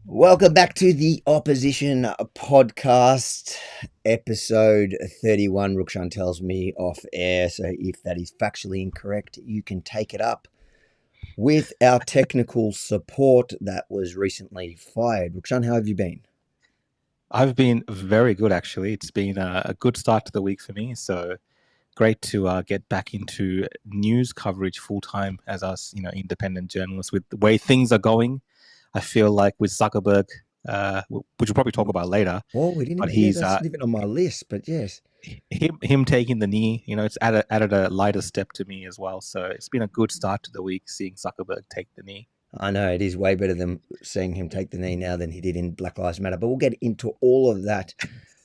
Welcome back to the Opposition Podcast, episode 31. Rukshan tells me off air, so if that is factually incorrect, you can take it up with our technical support that was recently fired. Rukshan, how have you been? I've been very good, actually. It's been a good start to the week for me. So great to get back into news coverage full time as us, independent journalists. With the way things are going, I feel like with Zuckerberg, which we'll probably talk about later, Oh, we didn't but even, yeah, he's that's not even on my list, but yes. him taking the knee. It's added a lighter step to me as well. So it's been a good start to the week seeing Zuckerberg take the knee. I know it is way better than seeing him take the knee now than he did in Black Lives Matter, but we'll get into all of that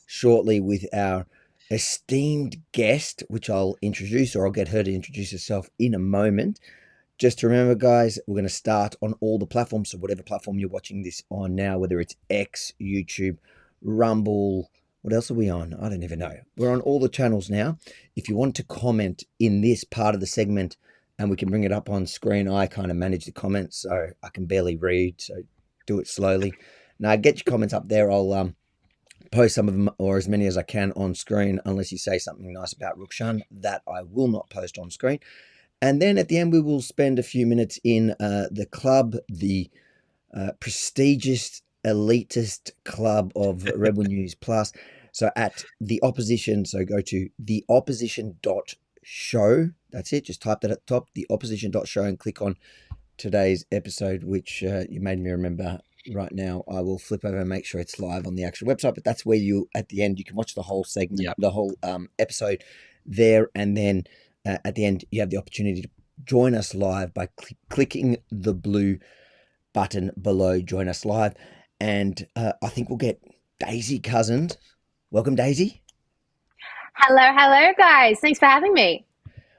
shortly with our esteemed guest, which I'll introduce, or I'll get her to introduce herself in a moment. Just to remember, guys, we're going to start on all the platforms. So whatever platform you're watching this on now, whether it's X, YouTube, Rumble, what else are we on? I don't even know. We're on all the channels now. If you want to comment in this part of the segment and we can bring it up on screen, I kind of manage the comments, so I can barely read. So do it slowly. Now, get your comments up there. I'll post some of them or as many as I can on screen, unless you say something nice about Rukshan. That I will not post on screen. And then at the end, we will spend a few minutes in the club, the prestigious, elitist club of Rebel News Plus. So at the opposition, so go to theopposition.show. That's it. Just type that at the top, theopposition.show, and click on today's episode, which you made me remember right now. I will flip over and make sure it's live on the actual website. But that's where you, at the end, you can watch the whole segment, Yep. the whole episode there. And then at the end, you have the opportunity to join us live by clicking the blue button below, join us live. And I think we'll get Daisy Cousens. Welcome, Daisy. Hello, guys. Thanks for having me.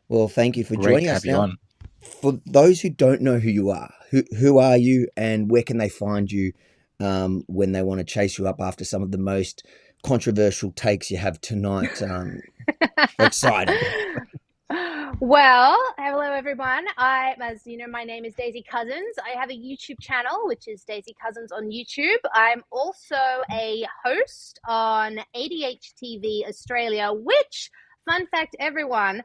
Well, thank you for Great joining to us have you now. on. For those who don't know who you are, who are you, and where can they find you when they want to chase you up after some of the most controversial takes you have tonight? Exciting. Well, hello, everyone. As you know, my name is Daisy Cousens. I have a YouTube channel, which is Daisy Cousens on YouTube. I'm also a host on ADHTV Australia, which, fun fact, everyone,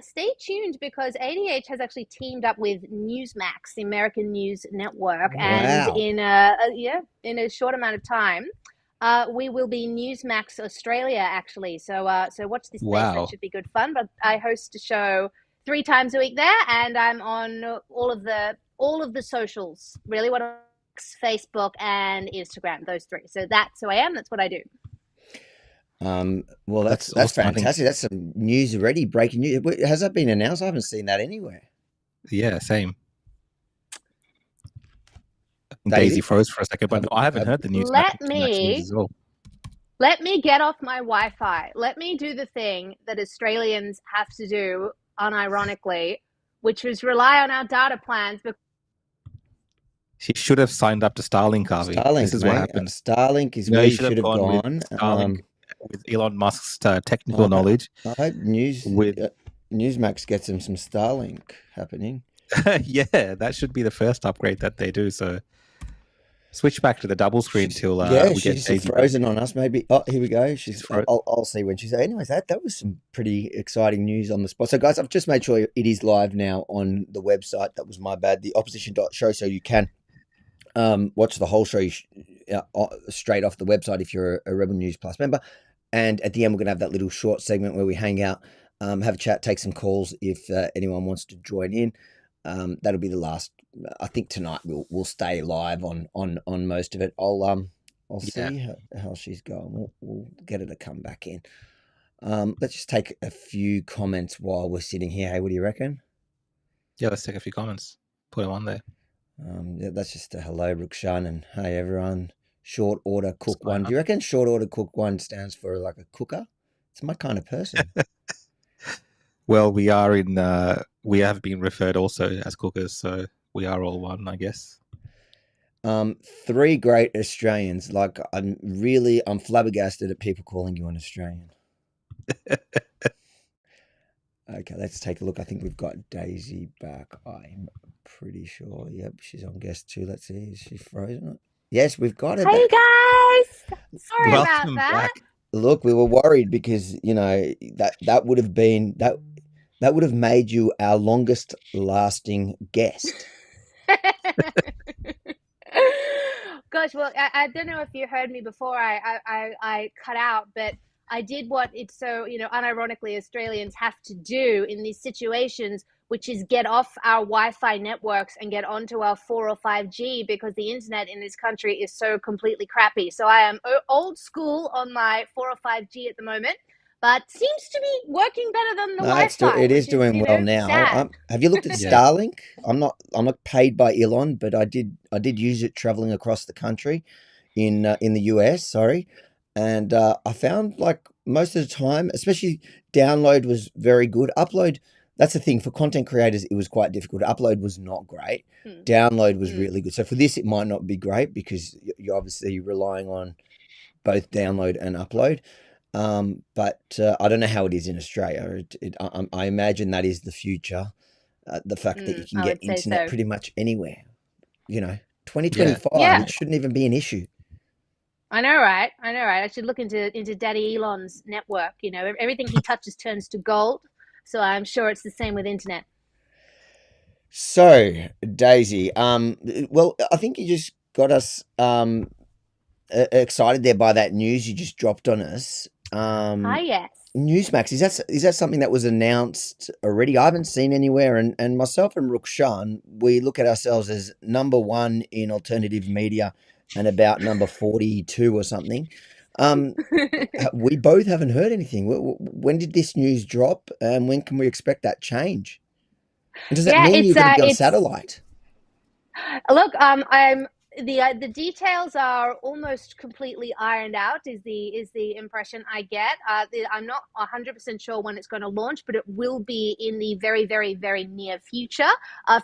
stay tuned because ADH has actually teamed up with Newsmax, the American News Network, and Wow. in a short amount of time, we will be Newsmax Australia, actually. So watch this space. Wow. That should be good fun. But I host a show 3 times a week there, and I'm on all of the socials. Really, what Facebook and Instagram, those 3. So that's who I am. That's what I do. Well, that's awesome. fantastic. That's some news already, breaking news. Has that been announced? I haven't seen that anywhere. Yeah, same. Daisy froze for a second, but no, I haven't heard the news. Let news as well. Let me get off my Wi-Fi. Let me do the thing that Australians have to do, unironically, which is rely on our data plans. She should have signed up to Starlink, Harvey. Starlink, this is mate. what happens. Starlink is where you should have gone. With Starlink, with Elon Musk's technical knowledge. I hope Newsmax gets him some Starlink happening. Yeah, that should be the first upgrade that they do. So switch back to the double screen till we get Daisy frozen on us. Maybe. Oh, here we go. I'll see when she's. Anyways, that was some pretty exciting news on the spot. So, guys, I've just made sure it is live now on the website. That was my bad. The opposition.show, so you can watch the whole show straight off the website if you're a Rebel News Plus member. And at the end, we're gonna have that little short segment where we hang out, have a chat, take some calls if anyone wants to join in. That'll be the last. I think tonight we'll stay live on most of it. I'll see how she's going. We'll get her to come back in. Let's just take a few comments while we're sitting here. Hey, what do you reckon? Yeah, let's take a few comments. Put them on there. Yeah, that's just a hello, Rukshan, and hey everyone. Short order cook one. Do you reckon short order cook one stands for like a cooker? It's my kind of person. Well, we have been referred also as cookers, so we are all one, I guess. 3 great Australians. Like I'm flabbergasted at people calling you an Australian. Okay, let's take a look. I think we've got Daisy back. I'm pretty sure. Yep, she's on guest 2. Let's see. Is she frozen? Yes, we've got her Hey back. guys, sorry about Welcome that. back. Look, we were worried because that would have been that would have made you our longest lasting guest. Gosh, well, I don't know if you heard me before. I cut out, but I did what it's so unironically Australians have to do in these situations, which is get off our Wi-Fi networks and get onto our 4 or 5G because the internet in this country is so completely crappy. So I am old school on my 4 or 5G at the moment, but seems to be working better than the No, Wi-Fi, it is which is doing well now. sad. Have you looked at Yeah. Starlink? I'm not paid by Elon, but I did use it traveling across the country in the US. Sorry, and I found like most of the time, especially download was very good. Upload, that's the thing for content creators. It was quite difficult. Upload was not great. Hmm. Download was really good. So for this, it might not be great because you're obviously relying on both download and upload. But I don't know how it is in Australia. I imagine that is the future. The fact that you can I get would say internet so. pretty much anywhere. Yeah. 2025, Yeah. it shouldn't even be an issue. I know, right? I know, right? I should look into Daddy Elon's network. Everything he touches turns to gold. So I'm sure it's the same with internet. So, Daisy, well, I think you just got us excited there by that news you just dropped on us. Yes. Newsmax, is that something that was announced already? I haven't seen anywhere, and myself and Rukshan, we look at ourselves as number one in alternative media and about number 42 or something. We both haven't heard anything. When did this news drop, and when can we expect that change? And does that Yeah, mean it's you're going to be on it's satellite? look, I'm the details are almost completely ironed out. Is the impression I get? I'm not 100% sure when it's going to launch, but it will be in the very, very, very near future,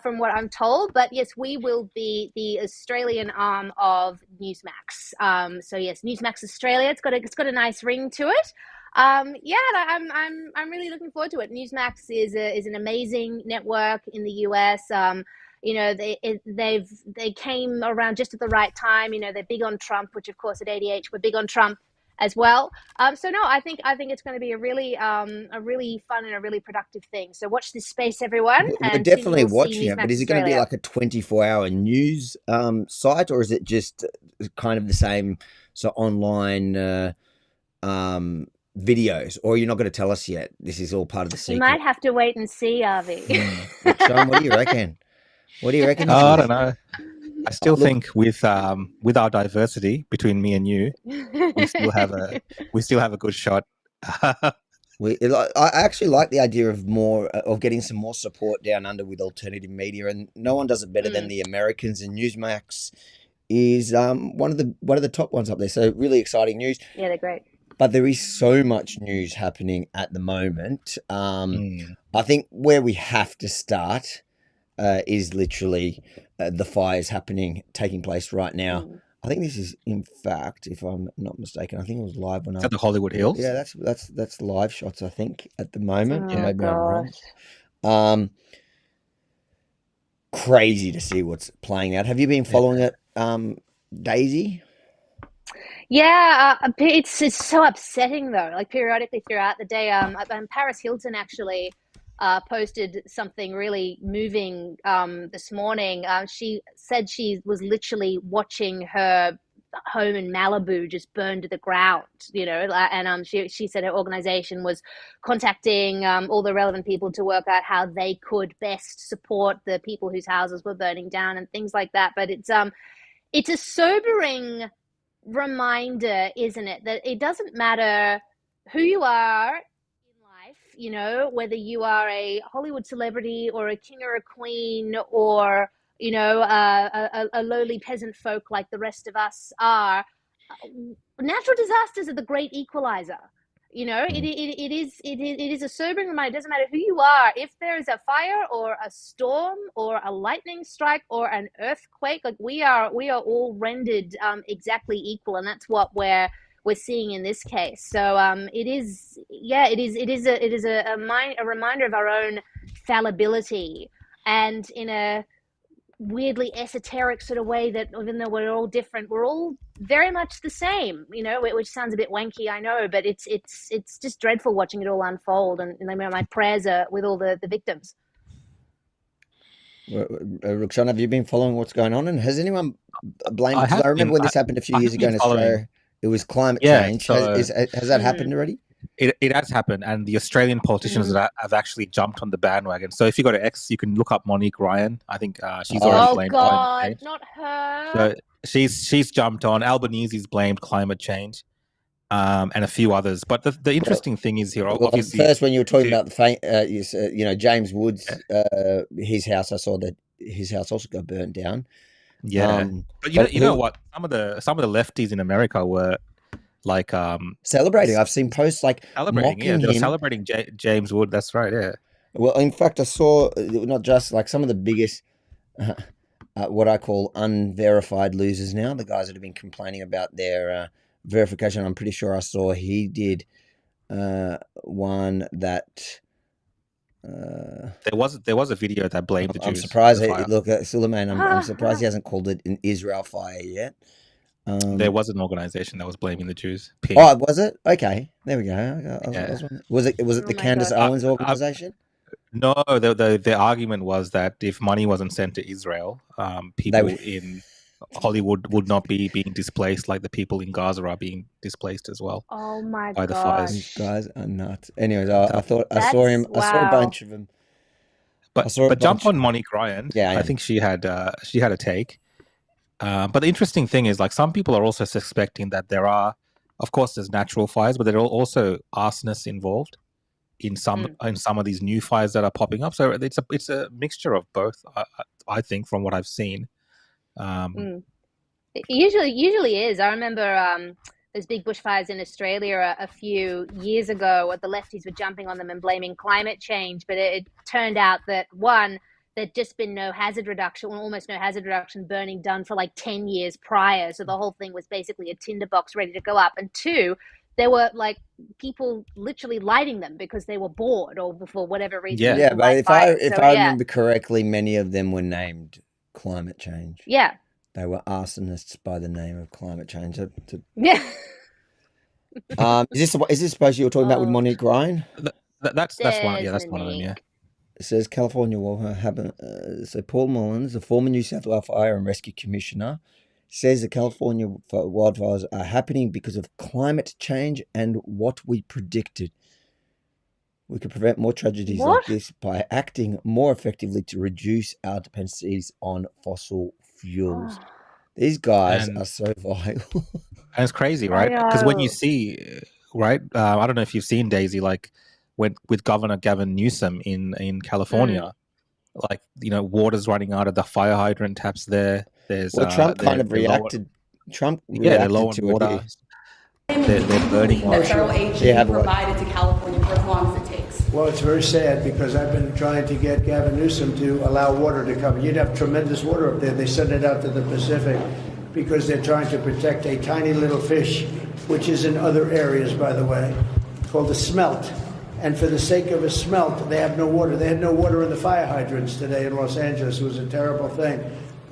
from what I'm told. But yes, we will be the Australian arm of Newsmax. So yes, Newsmax Australia. It's got a nice ring to it. Yeah, I'm really looking forward to it. Newsmax is an amazing network in the US. They came around just at the right time. They're big on Trump, which of course at ADH we're big on Trump as well. So no, I think it's going to be a really fun and a really productive thing. So watch this space, everyone, We're and soon you definitely will see watching it, but Newsmax is it going to be Australia. like a 24-hour news site, or is it just kind of the same online videos? Or you're not going to tell us yet? This is all part of the You secret. might have to wait and see, Avi. Sean, what do you reckon? What do you reckon this Oh, I is? don't know. I still Look, think with our diversity between me and you, we still have a good shot. I actually like the idea of more of getting some more support down under with alternative media, and no one does it better than the Americans. And Newsmax is one of the top ones up there. So really exciting news. Yeah, they're great. But there is so much news happening at the moment. Mm. I think where we have to start is literally the fires taking place right now. I think this is, in fact, if I'm not mistaken, I think it was live when Is that the Hollywood Hills? Yeah, that's live shots. I think at the moment, Oh, maybe I'm wrong. gosh. Crazy to see what's playing out. Have you been following it, Daisy? Yeah, it's so upsetting though. Like periodically throughout the day, Paris Hilton actually posted something really moving this morning. She said she was literally watching her home in Malibu just burn to the ground, and she said her organization was contacting all the relevant people to work out how they could best support the people whose houses were burning down and things like that. But it's a sobering reminder, isn't it, that it doesn't matter who you are in life, whether you are a Hollywood celebrity or a king or a queen or, a lowly peasant folk like the rest of us are. Natural disasters are the great equalizer. It is a sobering reminder. It doesn't matter who you are. If there is a fire or a storm or a lightning strike or an earthquake, like we are all rendered exactly equal, and that's what we're seeing in this case. So it is a reminder of our own fallibility, and in a weirdly esoteric sort of way that even though we're all different, we're all very much the same, you know, which sounds a bit wanky, I know, but it's just dreadful watching it all unfold. And my prayers are with all the victims. Ruxan, have you been following what's going on? And has anyone blamed? I Because have I remember been. when this happened a few I years have ago been in following. Australia, it was climate Yeah, change. so Has that happened already? it has happened, and the Australian politicians that have actually jumped on the bandwagon. So if you go to X, you can look up Monique Ryan. I think she's already Oh blamed climate God, change. not her. So she's jumped on. Albanese's blamed climate change, and a few others. But the interesting thing is here, Well, obviously, first, when you were talking about the James Woods, his house, I saw that his house also got burnt down. yeah. But you know what? Some of the lefties in America were like celebrating. I've seen posts like celebrating. Yeah, mocking they were him. celebrating James Wood. That's right. Yeah. Well, in fact, I saw not just like some of the biggest, what I call unverified losers now, the guys that have been complaining about their verification. I'm pretty sure I saw he did one that. There was a video that blamed the Jews. I'm surprised. the fire. Look, Suleiman, I'm surprised he hasn't called it an Israel fire yet. There was an organization that was blaming the Jews. Oh, was it? Okay, there we go. Yeah. Was it Oh the my Candace God. Owens organization? No, the argument was that if money wasn't sent to Israel, people in Hollywood would not be being displaced like the people in Gaza are being displaced as well. Oh my by God. the fires. These guys are nuts. Anyways, I thought I saw him. Wow. I saw a bunch of them. But jump on Monique Ryan. Yeah, I think she had a take. But the interesting thing is, like, some people are also suspecting that there are, of course, there's natural fires, but there are also arsonists involved in some of these new fires that are popping up. So it's a mixture of both. I think, from what I've seen. It usually is. I remember those big bushfires in Australia a few years ago. What the lefties were jumping on them and blaming climate change, but it turned out that one, there'd just been no hazard reduction, or almost no hazard reduction burning done for like 10 years prior. So the whole thing was basically a tinderbox ready to go up. And two, there were like people literally lighting them because they were bored or for whatever reason. Yeah, but if I remember correctly, many of them were named climate change. Yeah. They were arsonists by the name of climate change. Yeah. Is this supposed you were talking about with Monique Ryan? That's one. Yeah, that's one of them. Yeah. It says California will happen. So Paul Mullins, the former New South Wales Fire and Rescue Commissioner, says the California wildfires are happening because of climate change and what we predicted. We could prevent more tragedies like this by acting more effectively to reduce our dependencies on fossil fuels. These guys are so vile. And it's crazy, right? Because when you see, right, I don't know if you've seen, Daisy, like with Governor Gavin Newsom in California, like, you know, water's running out of the fire hydrant taps there. There's Trump kind of reacted. Trump reacted low to water. They're burning water. That federal aid should be provided to California for as long as it takes. Well, it's very sad because I've been trying to get Gavin Newsom to allow water to come. You'd have tremendous water up there. They send it out to the Pacific because they're trying to protect a tiny little fish, which is in other areas, by the way, called a smelt. And for the sake of a smelt, they have no water. They had no water in the fire hydrants today in Los Angeles. It was a terrible thing.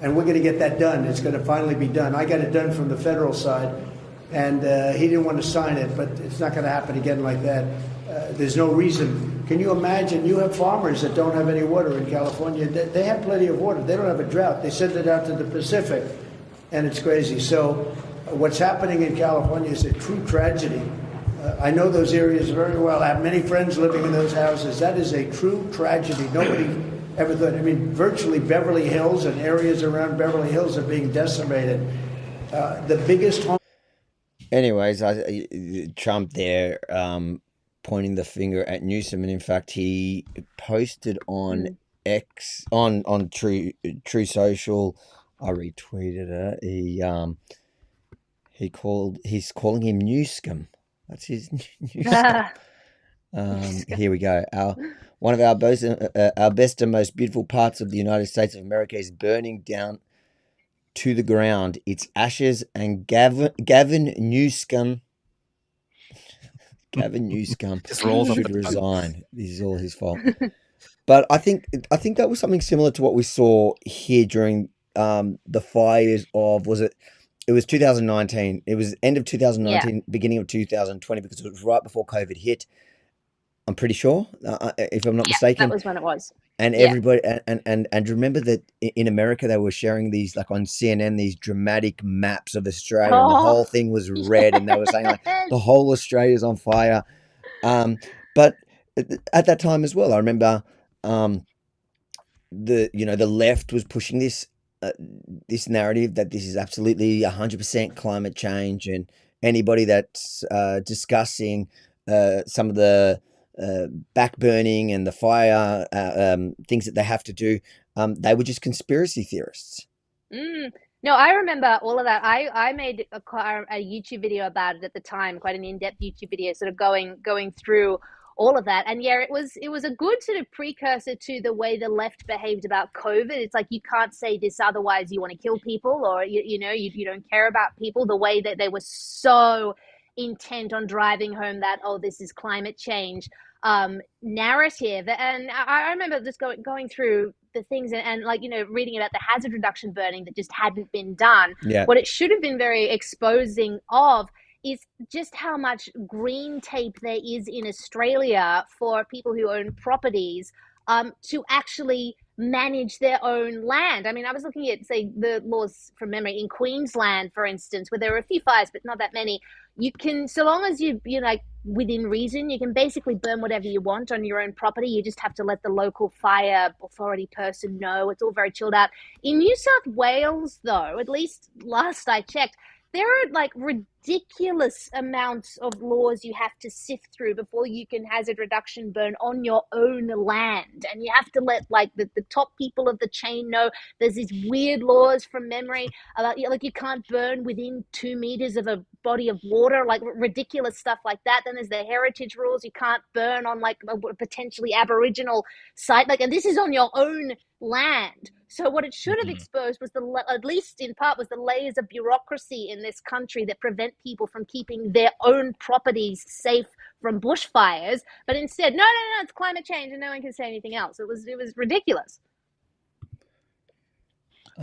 And we're going to get that done. It's going to finally be done. I got it done from the federal side, and he didn't want to sign it, but it's not going to happen again like that. There's no reason. Can you imagine? You have farmers that don't have any water in California. They have plenty of water. They don't have a drought. They send it out to the Pacific, and it's crazy. So what's happening in California is a true tragedy. I know those areas very well. I have many friends living in those houses. That is a true tragedy. Nobody ever thought. I mean, virtually Beverly Hills and areas around Beverly Hills are being decimated. The biggest home. Anyways, Trump there pointing the finger at Newsom, and in fact, he posted on X on True Social. I retweeted it. He's calling him Newscum. That's his Newscum. Here we go. One of our best and most beautiful parts of the United States of America is burning down to the ground. Its ashes, and Gavin Newscum. Gavin Newscum should resign. This is all his fault. But I think that was something similar to what we saw here during the fires of it was 2019. It was end of Yeah, 2019, beginning of 2020, because it was right before COVID hit. I'm pretty sure, if I'm not yeah, that mistaken. was when it was. And Yeah. everybody and remember that in America they were sharing these, like on CNN, these dramatic maps of Australia, and the Oh, whole thing was red, and they were saying like yes. the whole Australia's on fire. But at that time as well, I remember um, the left was pushing uh, this narrative that this is absolutely 100% climate change, and anybody that's discussing some of the back burning and the fire things that they have to do, they were just conspiracy theorists. Mm. No, I remember all of that. I made a YouTube video about it at the time, quite an in-depth YouTube video, sort of going through all of that. And yeah, it was a good sort of precursor to the way the left behaved about COVID. It's like you can't say this, otherwise you want to kill people, or you don't care about people. The way that they were so intent on driving home that, oh, this is climate change narrative. And I remember just going through the things, and like, reading about the hazard reduction burning that just hadn't been done. Yeah. What it should have been very exposing of is just how much green tape there is in Australia for people who own properties to actually manage their own land. I mean, I was looking at, say, the laws from memory in Queensland, for instance, where there were a few fires, but not that many. You can, so long as you're like within reason, you can basically burn whatever you want on your own property. You just have to let the local fire authority person know. It's all very chilled out. In New South Wales, though, at least last I checked, there are like ridiculous amounts of laws you have to sift through before you can hazard reduction burn on your own land. And you have to let like the top people of the chain know. There's these weird laws from memory about, like, you can't burn within 2 meters of a body of water, like ridiculous stuff like that. Then there's the heritage rules. You can't burn on like a potentially Aboriginal site. Like, and this is on your own land. So what it should have Mhm. exposed was at least in part, was the layers of bureaucracy in this country that prevent people from keeping their own properties safe from bushfires. But instead, no, it's climate change, and no one can say anything else. It was ridiculous.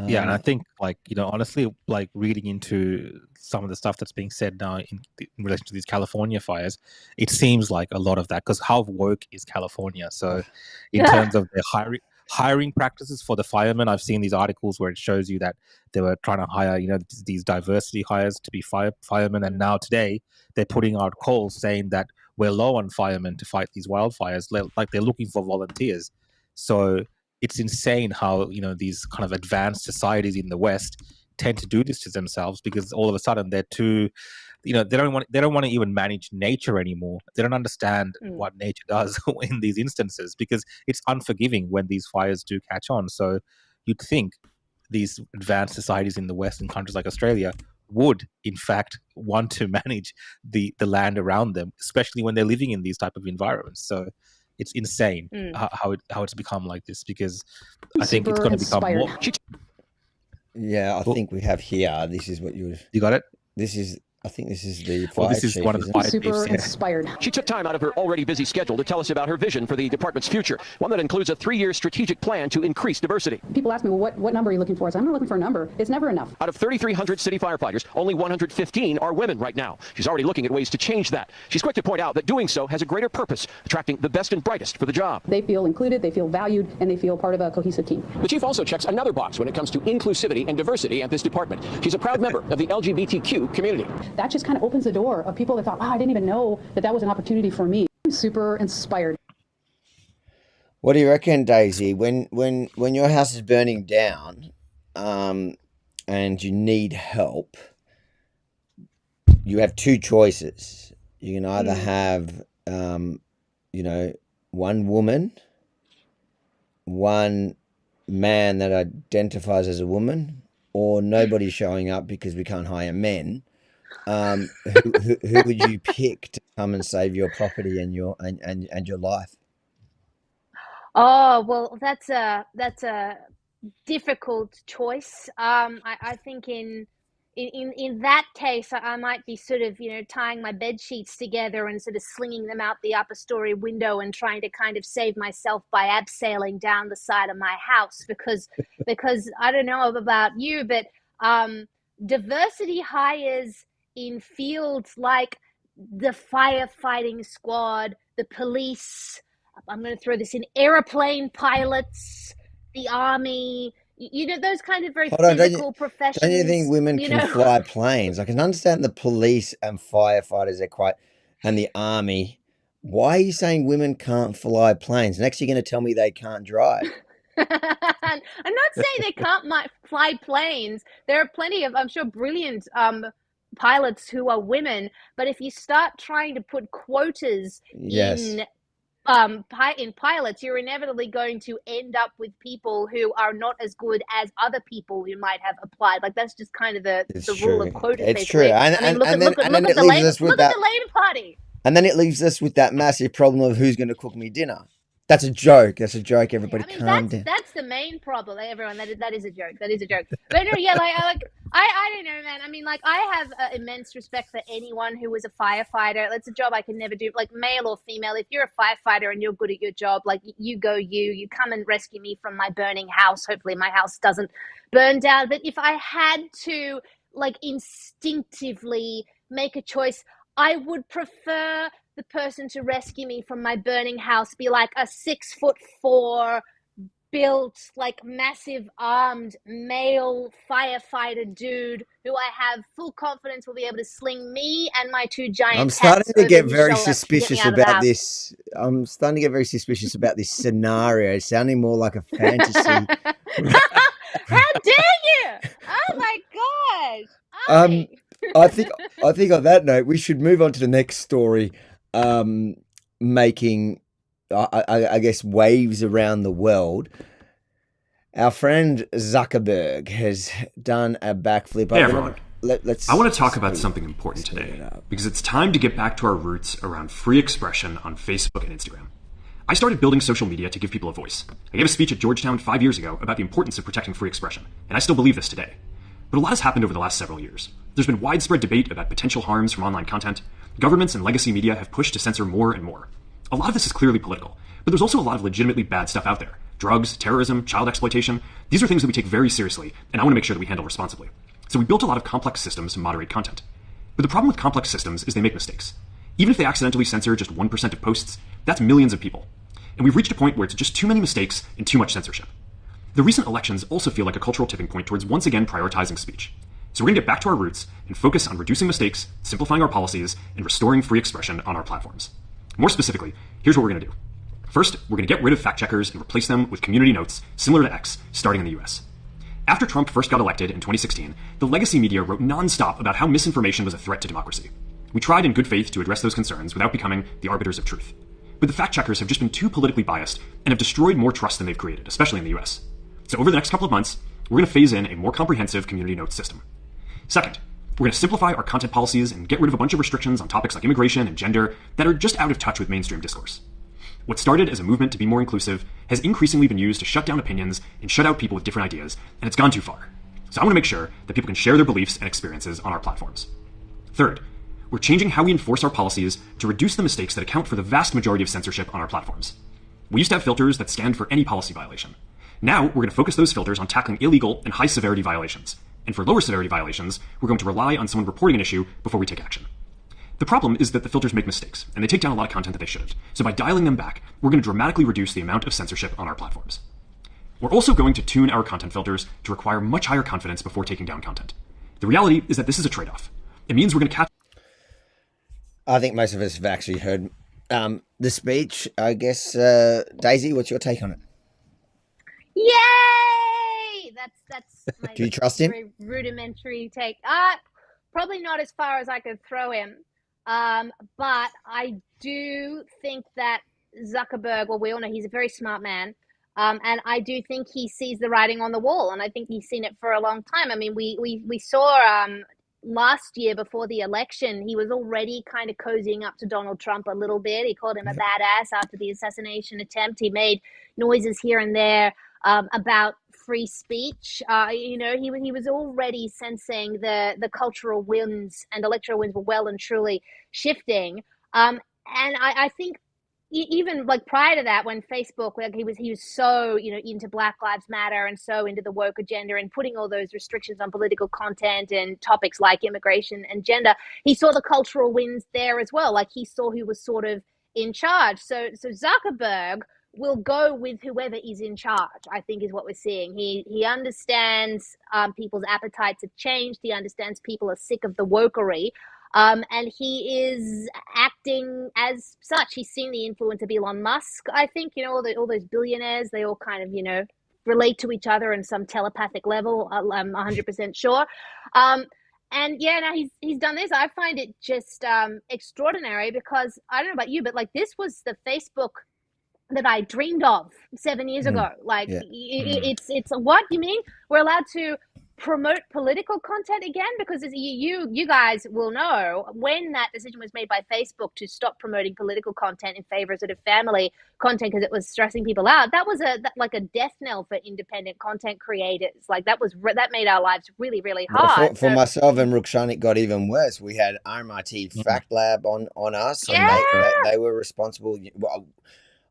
Yeah, and I Um, think, like, honestly, like reading into some of the stuff that's being said now in relation to these California fires, it seems like a lot of that, because how woke is California? So, in terms of their hiring practices for the firemen, I've seen these articles where it shows you that they were trying to hire, these diversity hires to be firemen, and now today they're putting out calls saying that we're low on firemen to fight these wildfires, like they're looking for volunteers. So it's insane how these kind of advanced societies in the West tend to do this to themselves, because all of a sudden they're too, they don't want to even manage nature anymore. They don't understand what nature does in these instances, because it's unforgiving when these fires do catch on. So you'd think these advanced societies in the West, in countries like Australia, would in fact want to manage the land around them, especially when they're living in these type of environments. So it's insane how it's become like this, because I think it's going to become more. yeah, I Oh, think we have here. This is what you got it? this is. I think this is the Well, fire this is chief, one of the isn't it? fire Super chiefs. Yeah. inspired. She took time out of her already busy schedule to tell us about her vision for the department's future, one that includes a 3-year strategic plan to increase diversity. People ask me, well, what number are you looking for? I said, I'm not looking for a number. It's never enough. Out of 3,300 city firefighters, only 115 are women right now. She's already looking at ways to change that. She's quick to point out that doing so has a greater purpose, attracting the best and brightest for the job. They feel included, they feel valued, and they feel part of a cohesive team. The chief also checks another box when it comes to inclusivity and diversity at this department. She's a proud member of the LGBTQ community. That just kind of opens the door of people that thought, wow, I didn't even know that was an opportunity for me. I'm super inspired. What do you reckon, Daisy? When your house is burning down, and you need help, you have two choices. You can either have, one woman, one man that identifies as a woman, or nobody showing up because we can't hire men. Who would you pick to come and save your property and your life? Oh, well, that's a difficult choice. I think in in that case, I might be sort of, tying my bed sheets together and sort of slinging them out the upper story window and trying to kind of save myself by abseiling down the side of my house because I don't know about you, but diversity hires in fields like the firefighting squad, the police. I'm going to throw this in: airplane pilots, the army. Those kind of very Hold on, physical professions. don't you think women can fly planes? I can understand the police and firefighters and the army. Why are you saying women can't fly planes? Next, you're going to tell me they can't drive. I'm not saying they can't fly planes. There are plenty of, I'm sure, brilliant pilots who are women. But if you start trying to put quotas in pilots, you're inevitably going to end up with people who are not as good as other people who might have applied. Like, that's just kind of the rule of quotas. It's basically. true. I mean, look at the Labour Party. And then it leaves us with that massive problem of who's going to cook me dinner. That's a joke. That's a joke. Everybody, calm down. That's the main problem. Everyone, that is a joke. That is a joke. But no, yeah, I don't know, man. I mean, I have immense respect for anyone who is a firefighter. That's a job I can never do. Like, male or female, if you're a firefighter and you're good at your job, like, you come and rescue me from my burning house. Hopefully my house doesn't burn down. But if I had to, instinctively make a choice, I would prefer the person to rescue me from my burning house be like a 6'4" built, massive armed male firefighter dude who I have full confidence will be able to sling me and my two giant I'm starting to get very suspicious about this. I'm starting to get very suspicious about this scenario. It's sounding more like a fantasy. How dare you? Oh my gosh. I think on that note, we should move on to the next story, making, I guess, waves around the world. Our friend Zuckerberg has done a backflip. Hey everyone, I want to talk about something important today because it's time to get back to our roots around free expression on Facebook and Instagram. I started building social media to give people a voice. I gave a speech at Georgetown 5 years ago about the importance of protecting free expression, and I still believe this today. But a lot has happened over the last several years. There's been widespread debate about potential harms from online content. Governments and legacy media have pushed to censor more and more. A lot of this is clearly political, but there's also a lot of legitimately bad stuff out there. Drugs, terrorism, child exploitation. These are things that we take very seriously, and I want to make sure that we handle responsibly. So we built a lot of complex systems to moderate content. But the problem with complex systems is they make mistakes. Even if they accidentally censor just 1% of posts, that's millions of people. And we've reached a point where it's just too many mistakes and too much censorship. The recent elections also feel like a cultural tipping point towards once again prioritizing speech. So we're going to get back to our roots and focus on reducing mistakes, simplifying our policies, and restoring free expression on our platforms. More specifically, here's what we're going to do. First, we're going to get rid of fact checkers and replace them with community notes, similar to X, starting in the US. After Trump first got elected in 2016, the legacy media wrote nonstop about how misinformation was a threat to democracy. We tried in good faith to address those concerns without becoming the arbiters of truth. But the fact checkers have just been too politically biased and have destroyed more trust than they've created, especially in the US. So over the next couple of months, we're going to phase in a more comprehensive community notes system. Second, we're going to simplify our content policies and get rid of a bunch of restrictions on topics like immigration and gender that are just out of touch with mainstream discourse. What started as a movement to be more inclusive has increasingly been used to shut down opinions and shut out people with different ideas, and it's gone too far. So I want to make sure that people can share their beliefs and experiences on our platforms. Third, we're changing how we enforce our policies to reduce the mistakes that account for the vast majority of censorship on our platforms. We used to have filters that scanned for any policy violation. Now, we're going to focus those filters on tackling illegal and high-severity violations. And for lower-severity violations, we're going to rely on someone reporting an issue before we take action. The problem is that the filters make mistakes, and they take down a lot of content that they shouldn't. So by dialing them back, we're going to dramatically reduce the amount of censorship on our platforms. We're also going to tune our content filters to require much higher confidence before taking down content. The reality is that this is a trade-off. It means we're going to catch... I think most of us have actually heard the speech. I guess, Daisy, what's your take on it? Yay! That's my Do you trust him? very rudimentary take. Probably not as far as I could throw him. But I do think that Zuckerberg, well, we all know he's a very smart man. And I do think he sees the writing on the wall, and I think he's seen it for a long time. I mean, we saw last year before the election, he was already kind of cozying up to Donald Trump a little bit. He called him a badass after the assassination attempt. He made noises here and there about free speech. He was already sensing the cultural winds and electoral winds were well and truly shifting. And I think even like prior to that, when Facebook, like he was so into Black Lives Matter and so into the woke agenda and putting all those restrictions on political content and topics like immigration and gender, he saw the cultural winds there as well. Like he saw who was sort of in charge. So Zuckerberg will go with whoever is in charge, I think, is what we're seeing. He understands people's appetites have changed. He understands people are sick of the wokery. And he is acting as such. He's seen the influence of Elon Musk, I think, all those billionaires, they all kind of, relate to each other on some telepathic level. I'm 100% sure. And yeah, now he's done this. I find it just extraordinary because I don't know about you, but like this was the Facebook that I dreamed of 7 years ago. Like it's what you mean? We're allowed to promote political content again? Because as you guys will know, when that decision was made by Facebook to stop promoting political content in favor of sort of family content because it was stressing people out, that was like a death knell for independent content creators. Like that made our lives really, really hard. For myself and Rukshan, it got even worse. We had RMIT Fact Lab on us, and they were responsible. Well,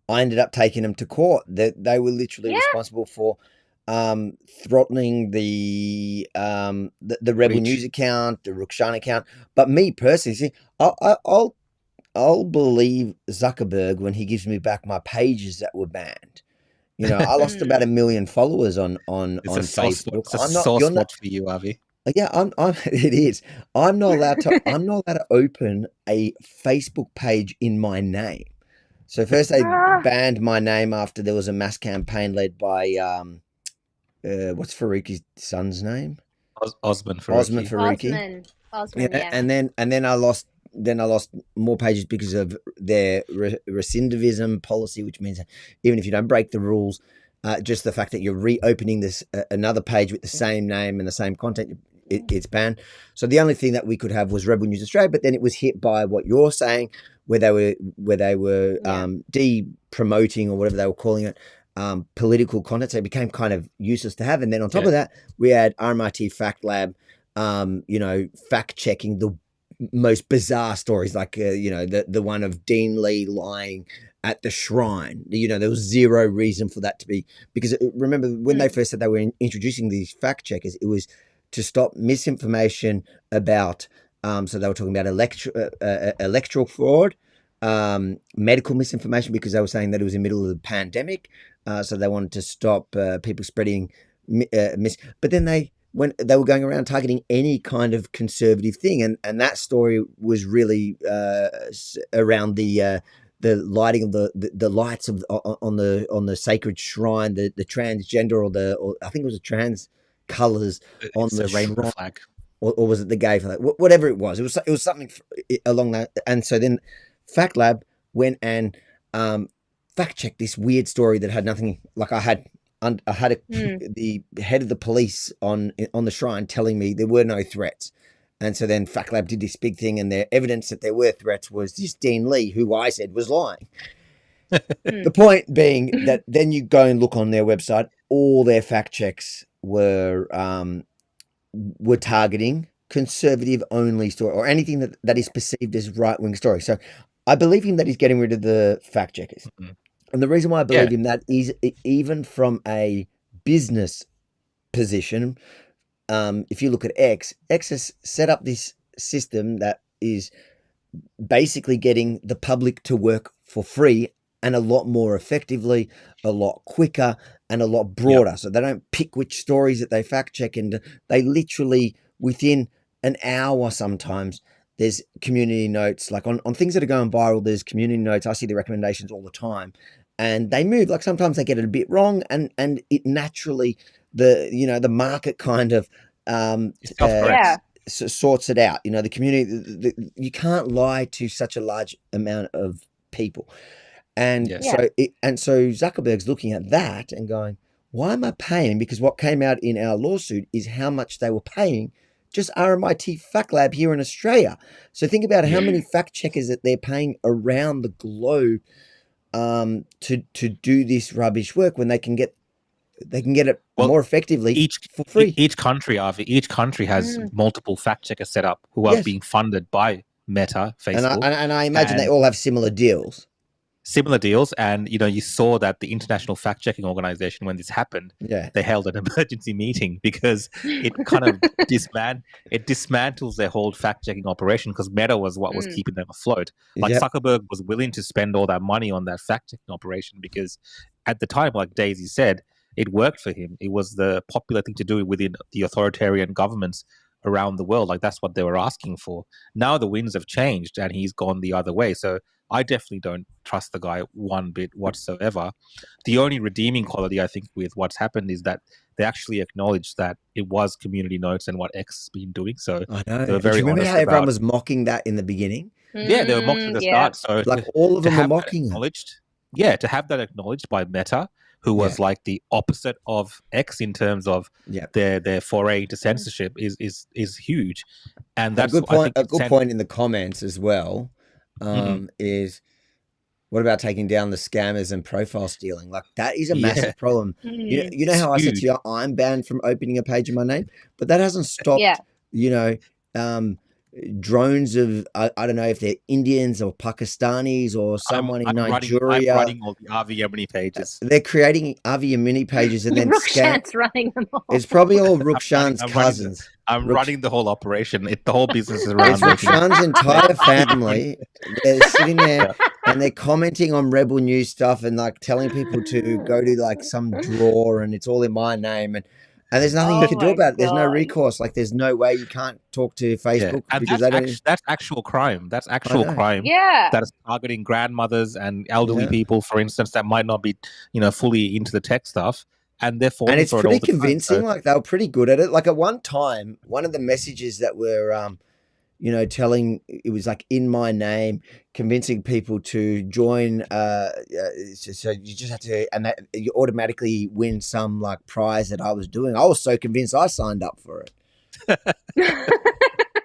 I ended up taking them to court. They were literally responsible for throttling the Rebel News account, the Rukshan account. But me personally, see, I'll believe Zuckerberg when he gives me back my pages that were banned. I lost about 1 million followers on Facebook. It's a sore spot for you, Avi. Yeah, it is. I'm not allowed to open a Facebook page in my name. So first they banned my name after there was a mass campaign led by what's Faruqi's son's name? Osman Faruqi. Osman, yeah. And then I lost more pages because of their recidivism policy, which means even if you don't break the rules, just the fact that you're reopening this another page with the same name and the same content, it's banned. So the only thing that we could have was Rebel News Australia, but then it was hit by what you're saying, where they were de-promoting or whatever they were calling it, political content. So it became kind of useless to have. And then on top of that, we had RMIT Fact Lab, fact checking the most bizarre stories, like the one of Dean Lee lying at the shrine. There was zero reason for that to be, because remember when they first said they were introducing these fact checkers, it was to stop misinformation about, so they were talking about electoral fraud, medical misinformation, because they were saying that it was in the middle of the pandemic. So they wanted to stop people spreading but then they were going around targeting any kind of conservative thing. And that story was really around the lighting of the lights on the sacred shrine, the transgender or I think it was a trans colors on the rainbow flag, or was it the gay flag? Whatever it was something along that. And so then Fact Lab went and fact checked this weird story that had nothing. Like I had the head of the police on the shrine telling me there were no threats. And so then Fact Lab did this big thing, and their evidence that there were threats was this Dean Lee, who I said was lying. The point being that then you go and look on their website, all their fact checks were targeting conservative only story or anything that is perceived as right-wing story. So I believe him that he's getting rid of the fact checkers. And the reason why I believe him that is, even from a business position, if you look at X has set up this system that is basically getting the public to work for free and a lot more effectively, a lot quicker, and a lot broader. So they don't pick which stories that they fact check, and they literally within an hour sometimes there's community notes, like on things that are going viral, there's community notes. I see the recommendations all the time, and they move. Like sometimes they get it a bit wrong, and it naturally, the market kind of sorts it out. The community, you can't lie to such a large amount of people. And so Zuckerberg's looking at that and going, why am I paying? Because what came out in our lawsuit is how much they were paying just RMIT Fact Lab here in Australia. So think about how many fact checkers that they're paying around the globe to do this rubbish work, when they can get they can get it Well, more effectively each for free. each country, Avi, each country has multiple fact checkers set up who are Yes. being funded by Meta, Facebook, And I imagine they and all have similar deals. similar deals. And you saw that the International Fact Checking Organization, when this happened, Yeah. they held an emergency meeting because it kind of dismantles their whole fact checking operation, because Meta was what was keeping them afloat. Like Yep. Zuckerberg was willing to spend all that money on that fact checking operation because at the time, like Daisy said, it worked for him. It was the popular thing to do within the authoritarian governments around the world. Like that's what they were asking for. Now the winds have changed and he's gone the other way. So I definitely don't trust the guy one bit whatsoever. The only redeeming quality I think with what's happened is that they actually acknowledged that it was community notes and what X has been doing. So I know. they were Do very you remember honest how everyone about. was mocking that in the beginning? Yeah, they were mocked at the start. So Like all of them were have that mocking it. acknowledged, to have that acknowledged by Meta, who was like the opposite of X in terms of their foray into censorship, is huge. And that's a good point. I think A good point in the comments as well is, what about taking down the scammers and profile stealing? Like that is a massive problem. You know how I said to you, I'm banned from opening a page in my name, but that hasn't stopped. Drones of I don't know if they're Indians or Pakistanis or someone in Nigeria. I'm running all the RVMini pages. They're creating RVMini pages and then Rukshan's running them all. It's probably all Rukshan's cousins. I'm running the whole operation. The whole business is around Rukshan's entire family. They're sitting there and they're commenting on Rebel News stuff and like telling people to go to like some drawer and it's all in my name and there's nothing you can do about it. There's no recourse. Like there's no way you can't talk to Facebook because that's actual crime. That's actual crime. Yeah. That is targeting grandmothers and elderly people, for instance, that might not be, fully into the tech stuff. And they're falling and it's for pretty it all the convincing. time, so. Like they were pretty good at it. Like at one time, one of the messages that were, telling it was like in my name, convincing people to join. So you just have to, and that you automatically win some like prize that I was doing. I was so convinced I signed up for it,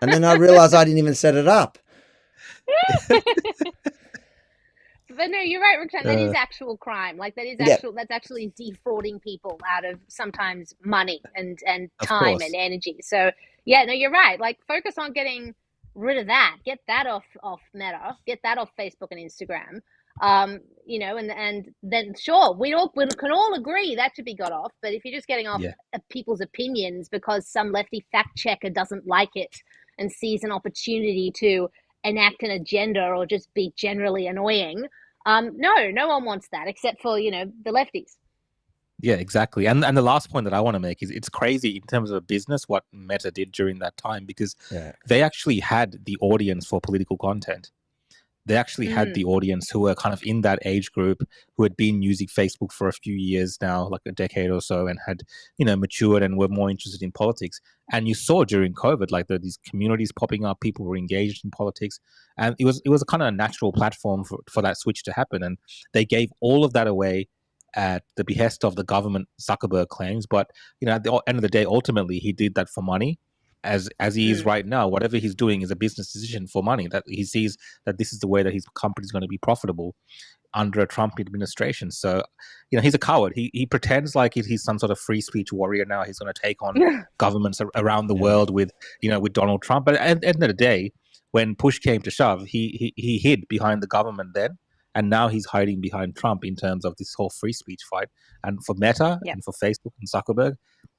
and then I realized I didn't even set it up. But no, you're right, Rukshan. That is actual crime. Like that is actual. That's actually defrauding people out of sometimes money and time and energy. So yeah, no, you're right. Like focus on getting rid of that. Get that off Meta. Get that off Facebook and Instagram. And then sure, we can all agree that should be got off. But if you're just getting off people's opinions because some lefty fact checker doesn't like it and sees an opportunity to enact an agenda or just be generally annoying, no one wants that except for the lefties. Yeah, exactly. And the last point that I want to make is it's crazy in terms of a business what Meta did during that time, because they actually had the audience for political content. They actually had the audience who were kind of in that age group, who had been using Facebook for a few years now, like a decade or so, and had, matured and were more interested in politics. And you saw during COVID, like there were these communities popping up, people were engaged in politics, and it was a kind of a natural platform for that switch to happen. And they gave all of that away at the behest of the government, Zuckerberg claims. But, at the end of the day, ultimately, he did that for money. As he is right now, whatever he's doing is a business decision for money, that he sees that this is the way that his company is going to be profitable under a Trump administration. So, he's a coward. He pretends like he's some sort of free speech warrior now. He's going to take on governments around the world with Donald Trump. But at the end of the day, when push came to shove, he hid behind the government then. And now he's hiding behind Trump in terms of this whole free speech fight. And for Meta and for Facebook and Zuckerberg,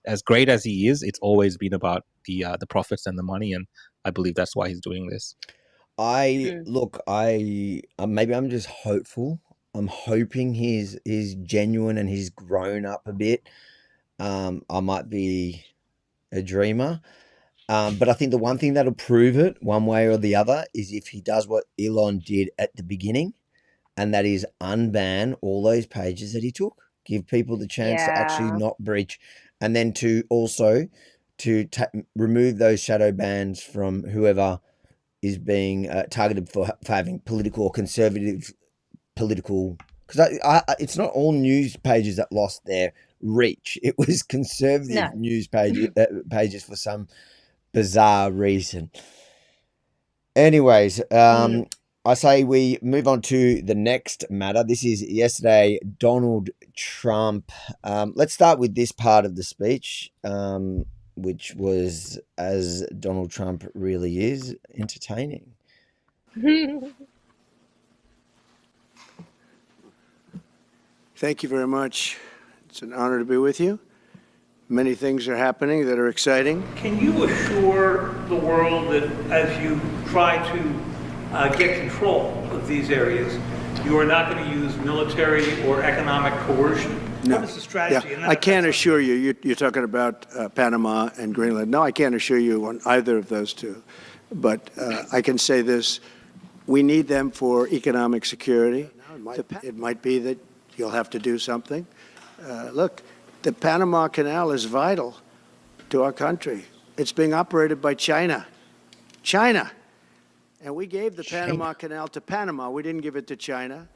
as great as he is, it's always been about the profits and the money. And I believe that's why he's doing this. Maybe I'm just hopeful. I'm hoping he's genuine and he's grown up a bit. I might be a dreamer. But I think the one thing that'll prove it one way or the other is if he does what Elon did at the beginning, and that is unban all those pages that he took, give people the chance to actually not breach, and then to also remove those shadow bans from whoever is being targeted for having political or conservative political. Because it's not all news pages that lost their reach. It was conservative news pages for some bizarre reason. Anyways, I say we move on to the next matter. This is yesterday, Donald Trump. Let's start with this part of the speech, which was, as Donald Trump really is, entertaining. Thank you very much. It's an honor to be with you. Many things are happening that are exciting. Can you assure the world that as you try to get control of these areas, you are not going to use military or economic coercion? No. What is the strategy? Yeah. I can't assure you. You're talking about Panama and Greenland. No, I can't assure you on either of those two. But I can say this. We need them for economic security. It might be that you'll have to do something. Look, the Panama Canal is vital to our country. It's being operated by China. China. And we gave the Panama Canal to Panama. We didn't give it to China.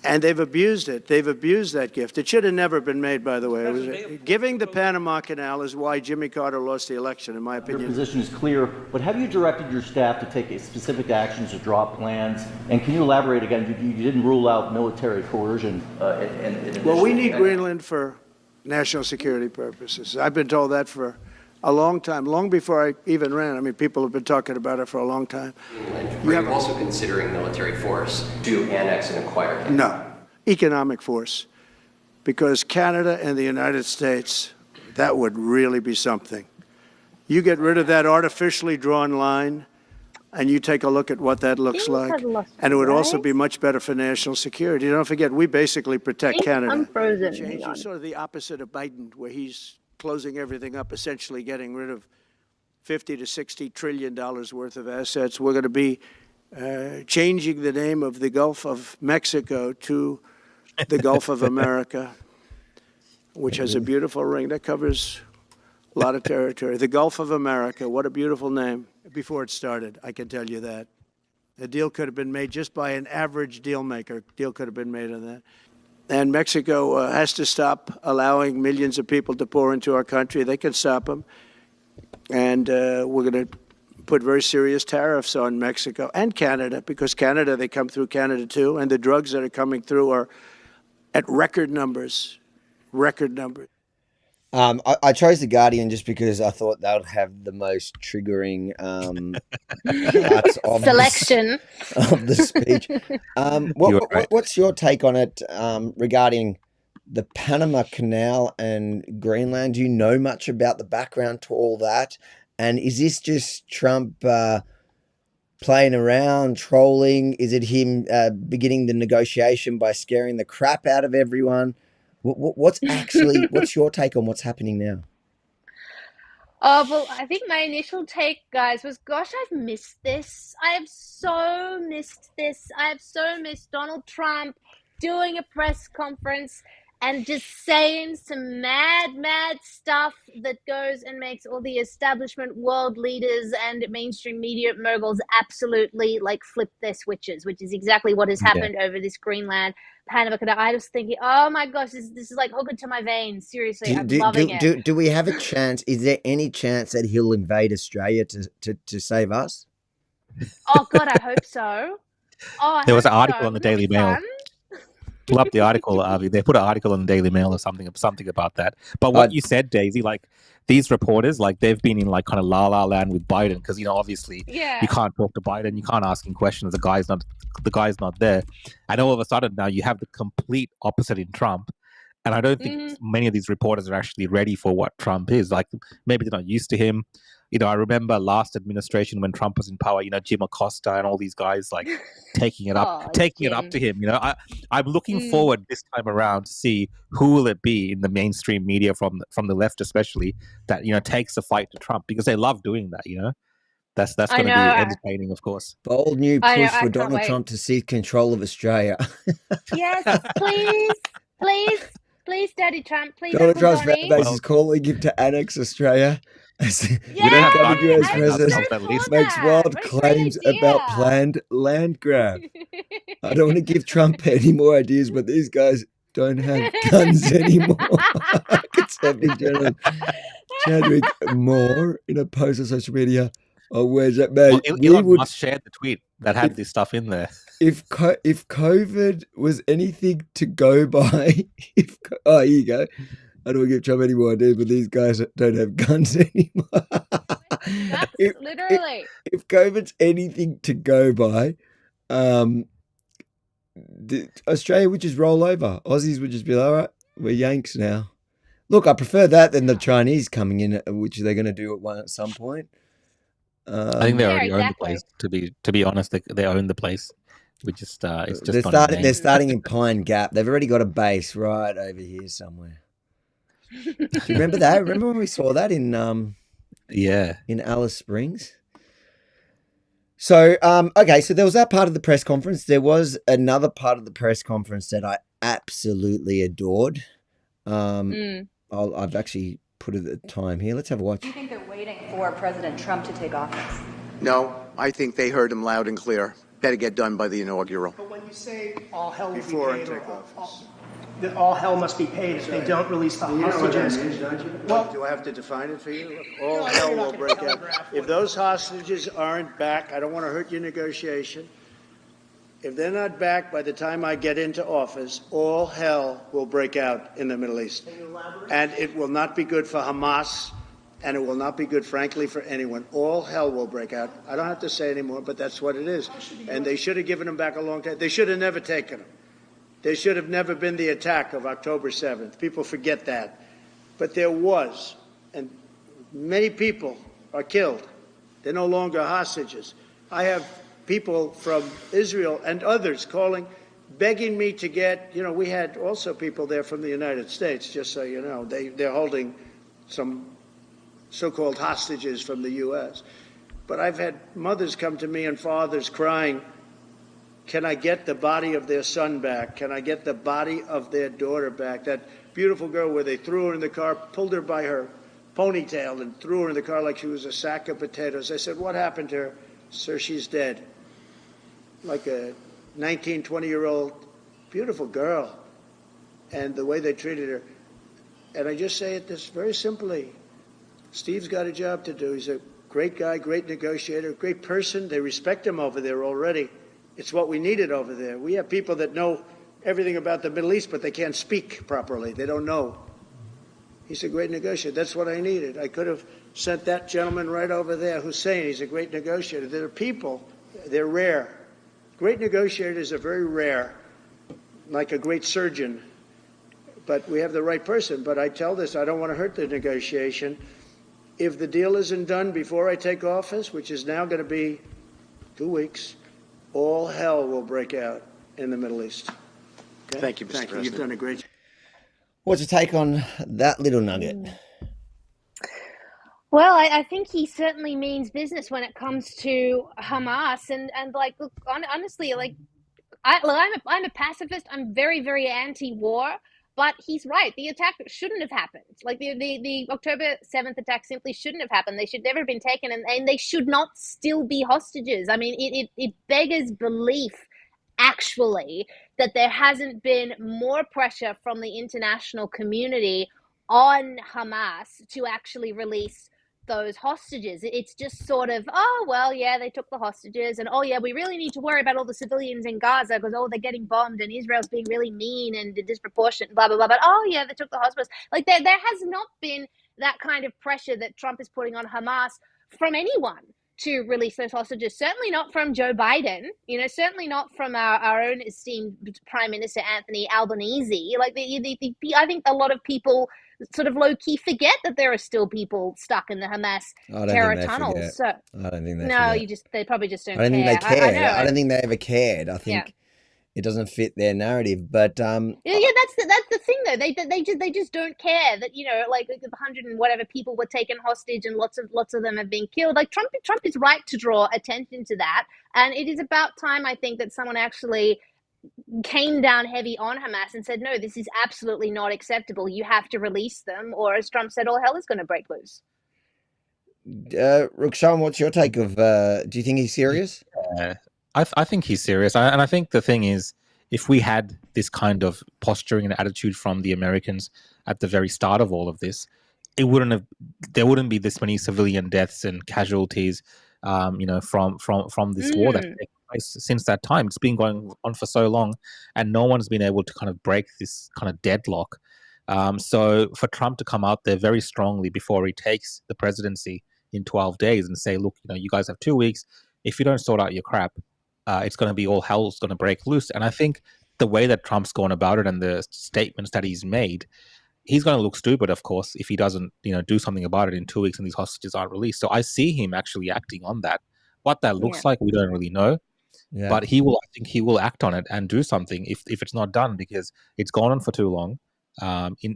And they've abused it. They've abused that gift. It should have never been made, by the way. Giving the Panama Canal is why Jimmy Carter lost the election, in my opinion. Your position is clear, but have you directed your staff to take specific actions to drop plans? And can you elaborate again? You didn't rule out military coercion. Well, we need Greenland for national security purposes. I've been told that for a long time, long before I even ran. I mean, people have been talking about it for a long time. Are you also considering military force to annex and acquire Canada? No, economic force. Because Canada and the United States, that would really be something. You get rid of that artificially drawn line, and you take a look at what that looks like, and it would also be much better for national security. Don't forget, we basically protect Canada. I'm frozen. Change sort of the opposite of Biden, where he's closing everything up, essentially getting rid of $50 to $60 trillion worth of assets. We're going to be changing the name of the Gulf of Mexico to the Gulf of America, which has a beautiful ring that covers a lot of territory. The Gulf of America, what a beautiful name. Before it started, I can tell you that. A deal could have been made just by an average deal maker. Deal could have been made on that. And Mexico has to stop allowing millions of people to pour into our country. They can stop them. And we're going to put very serious tariffs on Mexico and Canada, because Canada, they come through Canada too. And the drugs that are coming through are at record numbers, record numbers. I chose The Guardian just because I thought that would have the most triggering parts of selection of the speech. What's your take on it regarding the Panama Canal and Greenland? Do you know much about the background to all that? And is this just Trump playing around, trolling? Is it him beginning the negotiation by scaring the crap out of everyone? What's your take on what's happening now? Oh, well, I think my initial take, guys, was, gosh, I've missed this. I have so missed this. I have so missed Donald Trump doing a press conference and just saying some mad stuff that goes and makes all the establishment world leaders and mainstream media moguls absolutely like flip their switches, which is exactly what has happened over this Greenland Panama Canal. I was thinking, oh my gosh, this is like hooked to my veins. Seriously, I'm loving it. Do we have a chance? Is there any chance that he'll invade Australia to save us? Oh God, I hope so. Oh, there was an article on the Daily Mail. Pull up the article, Avi. They put an article on the Daily Mail or something about that. But what you said, Daisy, like these reporters, like they've been in like kind of la land with Biden, because obviously you can't talk to Biden, you can't ask him questions. The guy's not there, and all of a sudden now you have the complete opposite in Trump. And I don't think many of these reporters are actually ready for what Trump is. Like maybe they're not used to him. I remember last administration when Trump was in power, Jim Acosta and all these guys like taking it up to him. I'm looking forward this time around to see who will it be in the mainstream media from the left, especially, that takes the fight to Trump, because they love doing that. That's going to be entertaining, of course. Bold new push for Donald Trump to seize control of Australia. Yes, please, Daddy Trump, please. Donald Trump's fan base is calling him to annex Australia. US president makes wild claims about planned land grab. I don't want to give Trump any more ideas, but these guys don't have guns anymore. Conservative General Chadwick Moore, in a post on social media, Oh, where's that, mate? Well, We Elon would, Musk shared the tweet that had this stuff in there. if COVID was anything to go by, here you go. I don't give Trump any more ideas, but these guys don't have guns anymore. That's if, literally. if COVID's anything to go by, Australia would just roll over. Aussies would just be like, all right, we're Yanks now. Look, I prefer that than the Chinese coming in, which they're going to do at some point. I think they Yeah, already own the exactly. place. To be honest, they own the place. We just it's just they're starting in Pine Gap. They've already got a base right over here somewhere. Do you remember that? Remember when we saw that in Alice Springs? So okay, so there was that part of the press conference. There was another part of the press conference that I absolutely adored. I've actually put it at the time here. Let's have a watch. Do you think they're waiting for President Trump to take office? No, I think they heard him loud and clear. Better get done by the inaugural. But when you say all hell will Before be paid, I take office. All hell must be paid if they don't release the hostages. You know what that means, don't you? Well, do I have to define it for you? Look, all hell will break out. If those hostages aren't back, I don't want to hurt your negotiation. If they're not back by the time I get into office, all hell will break out in the Middle East. And it will not be good for Hamas, and it will not be good, frankly, for anyone. All hell will break out. I don't have to say anymore, but that's what it is. And they should have given them back a long time. They should have never taken them. There should have never been the attack of October 7th. People forget that. But there was, and many people are killed. They're no longer hostages. I have people from Israel and others calling, begging me to get, we had also people there from the United States, just so you know. They're holding some so-called hostages from the U.S. But I've had mothers come to me and fathers crying, can I get the body of their son back? Can I get the body of their daughter back? That beautiful girl where they threw her in the car, pulled her by her ponytail and threw her in the car like she was a sack of potatoes. I said, what happened to her? Sir, she's dead. Like a 19, 20-year-old beautiful girl. And the way they treated her. And I just say it this very simply. Steve's got a job to do. He's a great guy, great negotiator, great person. They respect him over there already. It's what we needed over there. We have people that know everything about the Middle East, but they can't speak properly. They don't know. He's a great negotiator. That's what I needed. I could have sent that gentleman right over there, Hussein. He's a great negotiator. There are people, they're rare. Great negotiators are very rare, like a great surgeon. But we have the right person. But I tell this, I don't want to hurt the negotiation. If the deal isn't done before I take office, which is now going to be 2 weeks, all hell will break out in the Middle East. Okay? Thank you, Mr. President. You've done a great job. What's your take on that little nugget? Well, I think he certainly means business when it comes to Hamas, and like, look, honestly, like, I'm a pacifist. I'm very, very anti-war. But he's right. The attack shouldn't have happened. Like the October 7th attack simply shouldn't have happened. They should never have been taken, and they should not still be hostages. I mean, it beggars belief, actually, that there hasn't been more pressure from the international community on Hamas to actually release those hostages. It's just sort of, oh, well, yeah, they took the hostages, and oh, yeah, we really need to worry about all the civilians in Gaza because, oh, they're getting bombed and Israel's being really mean and disproportionate, blah, blah, blah. But, oh, yeah, they took the hostages. Like, there has not been that kind of pressure that Trump is putting on Hamas from anyone to release those hostages. Certainly not from Joe Biden, certainly not from our own esteemed Prime Minister Anthony Albanese. Like, I think a lot of people sort of low-key forget that there are still people stuck in the Hamas terror tunnels. So I don't think they no, forget. they probably just don't care. I don't think they cared. I don't think they ever cared. I think Yeah. it doesn't fit their narrative. But Yeah, that's the thing though. They just don't care that like 100 and whatever people were taken hostage and lots of them have been killed. Like Trump is right to draw attention to that, and it is about time, I think, that someone actually came down heavy on Hamas and said, no, this is absolutely not acceptable. You have to release them, or as Trump said, all hell is going to break loose. Rukshan, what's your take of? Do you think he's serious? I think he's serious, and I think the thing is, if we had this kind of posturing and attitude from the Americans at the very start of all of this, there wouldn't be this many civilian deaths and casualties. from this war that's taken place since that time. It's been going on for so long, and no one's been able to kind of break this kind of deadlock. So for Trump to come out there very strongly before he takes the presidency in 12 days and say, look, you guys have 2 weeks. If you don't sort out your crap, it's going to be all hell's going to break loose. And I think the way that Trump's gone about it and the statements that he's made, he's going to look stupid, of course, if he doesn't, do something about it in 2 weeks and these hostages aren't released. So I see him actually acting on that. What that looks like, we don't really know. Yeah. But I think he will act on it and do something if it's not done, because it's gone on for too long,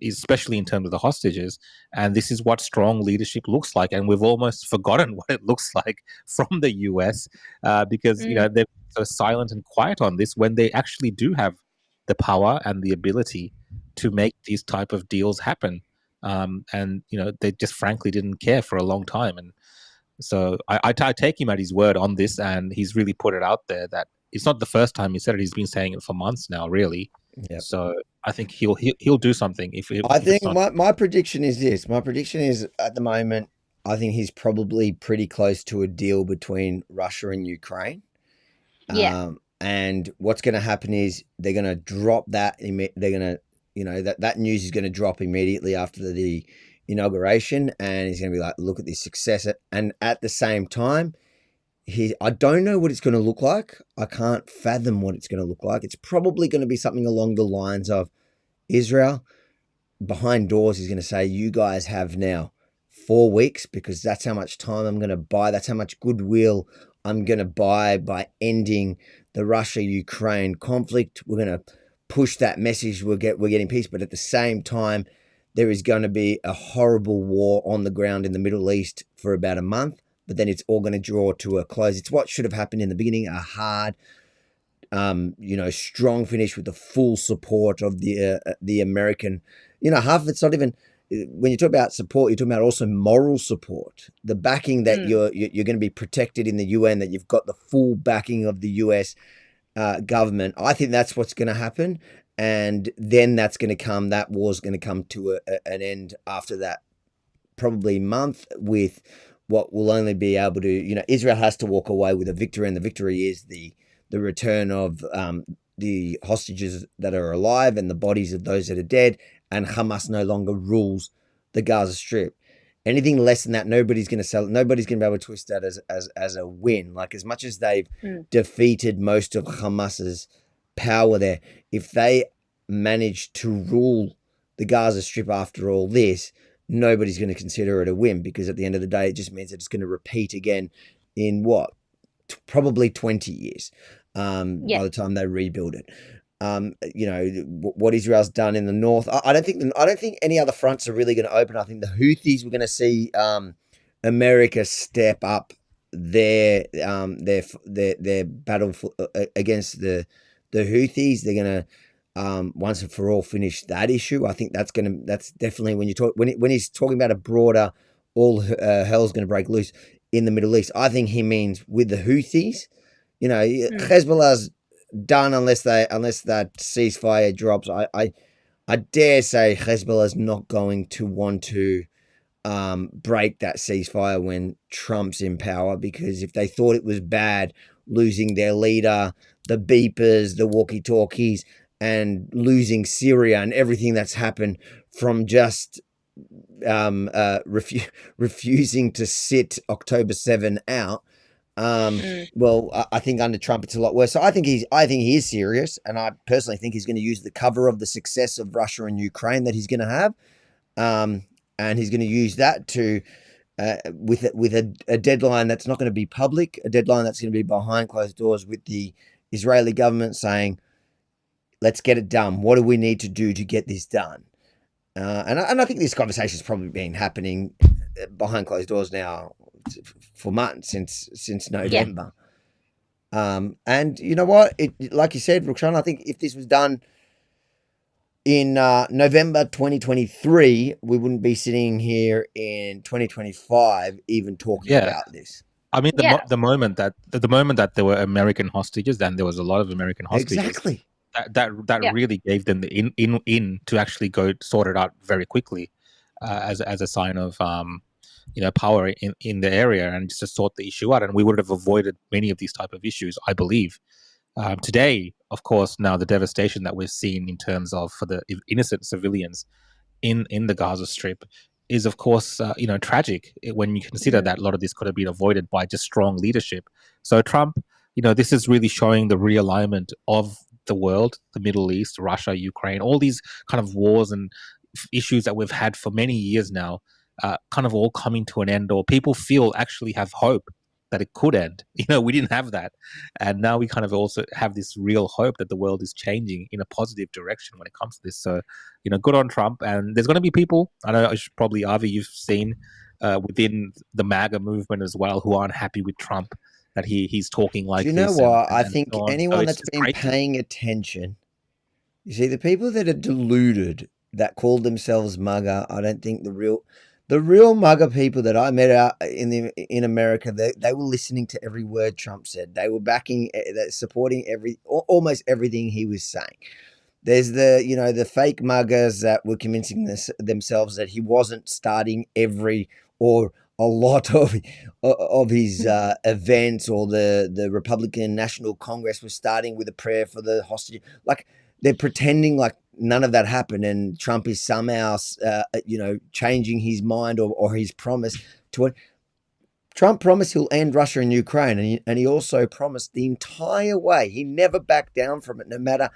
especially in terms of the hostages. And this is what strong leadership looks like. And we've almost forgotten what it looks like from the US because, they're so silent and quiet on this when they actually do have the power and the ability to make these type of deals happen. And they just frankly didn't care for a long time. And so I take him at his word on this, and he's really put it out there that it's not the first time he said it. He's been saying it for months now, really. Yep. So I think he'll do something. I think my prediction is this. My prediction is, at the moment, I think he's probably pretty close to a deal between Russia and Ukraine. Yeah. And what's going to happen is they're going to drop that. They're going to, that news is going to drop immediately after the inauguration, and he's going to be like, look at this success. And at the same time, I don't know what it's going to look like. I can't fathom what it's going to look like. It's probably going to be something along the lines of Israel behind doors. He's going to say, you guys have now 4 weeks, because that's how much time I'm going to buy. That's how much goodwill I'm going to buy by ending the Russia-Ukraine conflict. We're going to push that message. We're getting peace. But at the same time, there is going to be a horrible war on the ground in the Middle East for about a month, but then it's all going to draw to a close. It's what should have happened in the beginning, a hard, strong finish with the full support of the American. Half of it's not even, when you talk about support, you're talking about also moral support, the backing that you're going to be protected in the UN, that you've got the full backing of the US government. I think that's what's going to happen. And then that war's going to come to an end after that, probably month, with what will only be able to, Israel has to walk away with a victory, and the victory is the return of the hostages that are alive and the bodies of those that are dead, and Hamas no longer rules the Gaza Strip. Anything less than that, nobody's going to sell it. Nobody's going to be able to twist that as a win. Like, as much as they've defeated most of Hamas's power there, if they manage to rule the Gaza Strip after all this, nobody's going to consider it a win, because at the end of the day, it just means that it's going to repeat again in probably 20 years by the time they rebuild it. What Israel's done in the north, I don't think any other fronts are really going to open. I think the Houthis, we're going to see America step up their battle against the Houthis. They're going to once and for all finish that issue. I think that's definitely, when he's talking about a broader, all hell's going to break loose in the Middle East, I think he means with the Houthis. Hezbollah's done unless that ceasefire drops. I dare say Hezbollah's not going to want to break that ceasefire when Trump's in power, because if they thought it was bad losing their leader, the beepers, the walkie-talkies, and losing Syria and everything that's happened from just refusing to sit October 7 out. Well, I think under Trump it's a lot worse. So I think he is serious, and I personally think he's going to use the cover of the success of Russia and Ukraine that he's going to have, and he's going to use that to with a deadline that's not going to be public, a deadline that's going to be behind closed doors, with the Israeli government saying, let's get it done. What do we need to do to get this done? And I think this conversation has probably been happening behind closed doors now for months, since November. And you know what? Like you said, Rukshan, I think if this was done in November 2023, we wouldn't be sitting here in 2025 even talking about this. I mean, the moment that there were American hostages, then there was a lot of American hostages. Exactly. That really gave them the in to actually go sort it out very quickly, as a sign of power in the area and just sort the issue out, and we would have avoided many of these type of issues, I believe. Today, of course, now the devastation that we're seeing in terms of for the innocent civilians in the Gaza Strip is, of course, tragic when you consider that a lot of this could have been avoided by just strong leadership. So Trump, this is really showing the realignment of the world, the Middle East, Russia, Ukraine, all these kind of wars and issues that we've had for many years now, kind of all coming to an end, or people actually have hope that it could end. We didn't have that. And now we kind of also have this real hope that the world is changing in a positive direction when it comes to this. So, good on Trump. And there's going to be people, I know probably, Avi, you've seen within the MAGA movement as well, who aren't happy with Trump, that he's talking like Do you know this. what? And I think so on. anyone So that's it's been crazy. paying attention, you see, the people that are deluded, that called themselves MAGA, I don't think the real MAGA people that I met out in America, they were listening to every word Trump said. They were backing, supporting almost everything he was saying. There's the fake MAGAs that were convincing themselves that he wasn't starting every or a lot of his events, or the Republican National Congress was starting with a prayer for the hostage. Like, they're pretending like none of that happened, and Trump is somehow, changing his mind or his promise to it. Trump promised he'll end Russia and Ukraine, and he also promised the entire way. He never backed down from it, no matter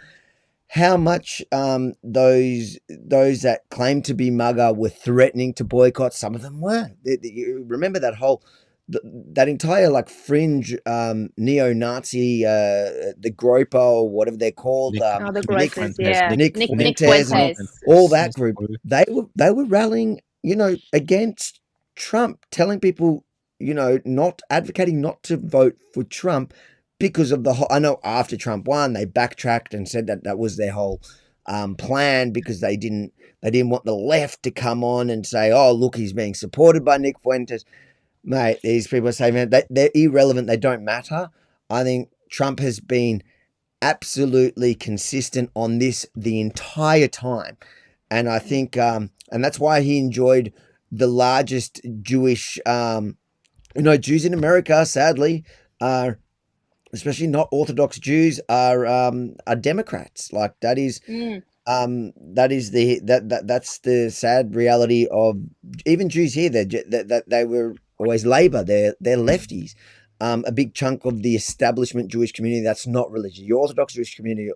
how much those that claim to be MAGA were threatening to boycott. Some of them were. You remember that that entire fringe neo-Nazi, the Groper, or whatever they're called, the Grocers, yeah. Nick Fuentes, and all that group. They were rallying, against Trump, telling people, not advocating not to vote for Trump because of I know after Trump won, they backtracked and said that was their whole plan, because they didn't want the left to come on and say, oh, look, he's being supported by Nick Fuentes. Mate, these people are saying, man, they're irrelevant. They don't matter. I think Trump has been absolutely consistent on this the entire time. And I think, and that's why he enjoyed the largest Jewish, Jews in America, sadly, are, especially not Orthodox Jews, are Democrats. Like, that is, that's the sad reality of even Jews here. That they were always Labour. They're lefties. A big chunk of the establishment Jewish community that's not religious. Your Orthodox Jewish community,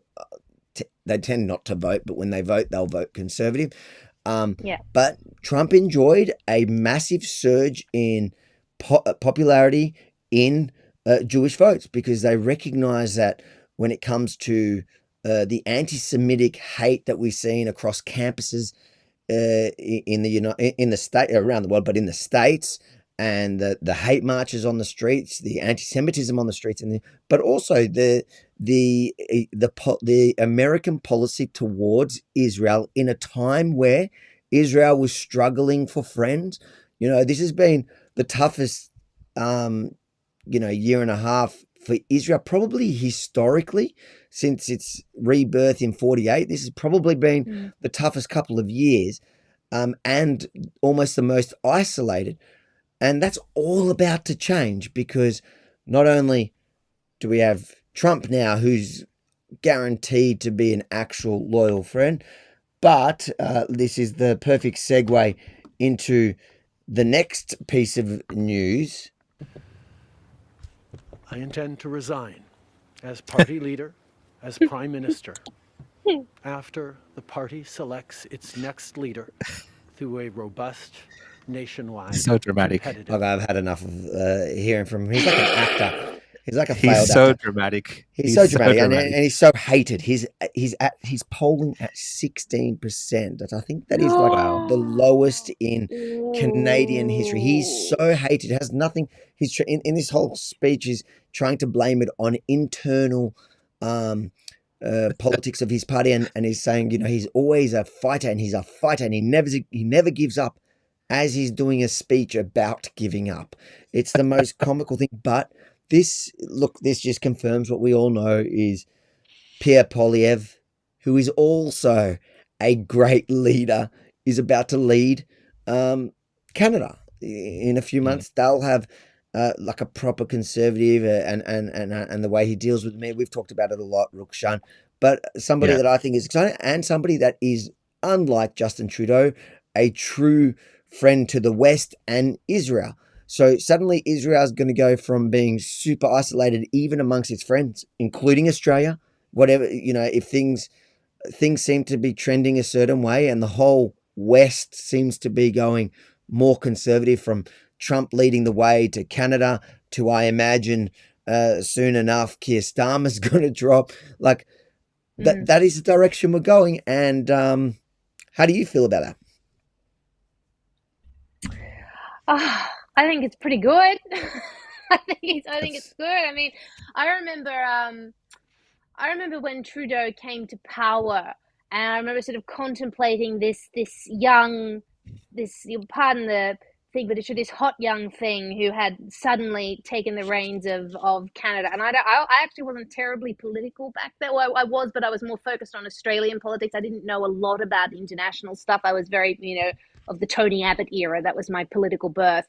they tend not to vote, but when they vote, they'll vote conservative. But Trump enjoyed a massive surge in popularity in Jewish votes, because they recognize that when it comes to the anti-Semitic hate that we've seen across campuses in the state, around the world, but in the States, and the hate marches on the streets, the anti-Semitism on the streets, but also the American policy towards Israel in a time where Israel was struggling for friends. This has been the toughest year and a half for Israel, probably historically, since its rebirth in 1948. This has probably been the toughest couple of years, and almost the most isolated. And that's all about to change, because not only do we have Trump now, who's guaranteed to be an actual loyal friend, but this is the perfect segue into the next piece of news. I intend to resign as party leader, as prime minister, after the party selects its next leader through a robust, nationwide, so dramatic. I've had enough of hearing from him. He's like an actor. He's like a He's failed so actor. dramatic. He's so dramatic, and he's so hated. He's polling at 16%. I think that is the lowest in Canadian history. He's so hated. It has nothing. He's in this whole speech, he's trying to blame it on internal politics of his party, and he's saying, he's always a fighter, and he's a fighter, and he never gives up, as he's doing a speech about giving up. It's the most comical thing, but this just confirms what we all know is Pierre Poilievre, who is also a great leader, is about to lead Canada. in a few months, they'll have like a proper conservative, and the way he deals with me. We've talked about it a lot, Rukshan, but somebody that I think is exciting, and somebody that is, unlike Justin Trudeau, a true friend to the West and Israel. So suddenly Israel is going to go from being super isolated, even amongst its friends, including Australia. Whatever, if things seem to be trending a certain way, and the whole West seems to be going more conservative, from Trump leading the way to Canada to, I imagine, soon enough, Keir Starmer's going to drop. Like that is the direction we're going. And how do you feel about that? I think it's pretty good. I think it's good. I mean, I remember when Trudeau came to power, and I remember sort of contemplating this young, pardon the thing, but this hot young thing who had suddenly taken the reins of Canada. And I actually wasn't terribly political back then. Well, I was, but I was more focused on Australian politics. I didn't know a lot about international stuff. I was very, of the Tony Abbott era. That was my political birth.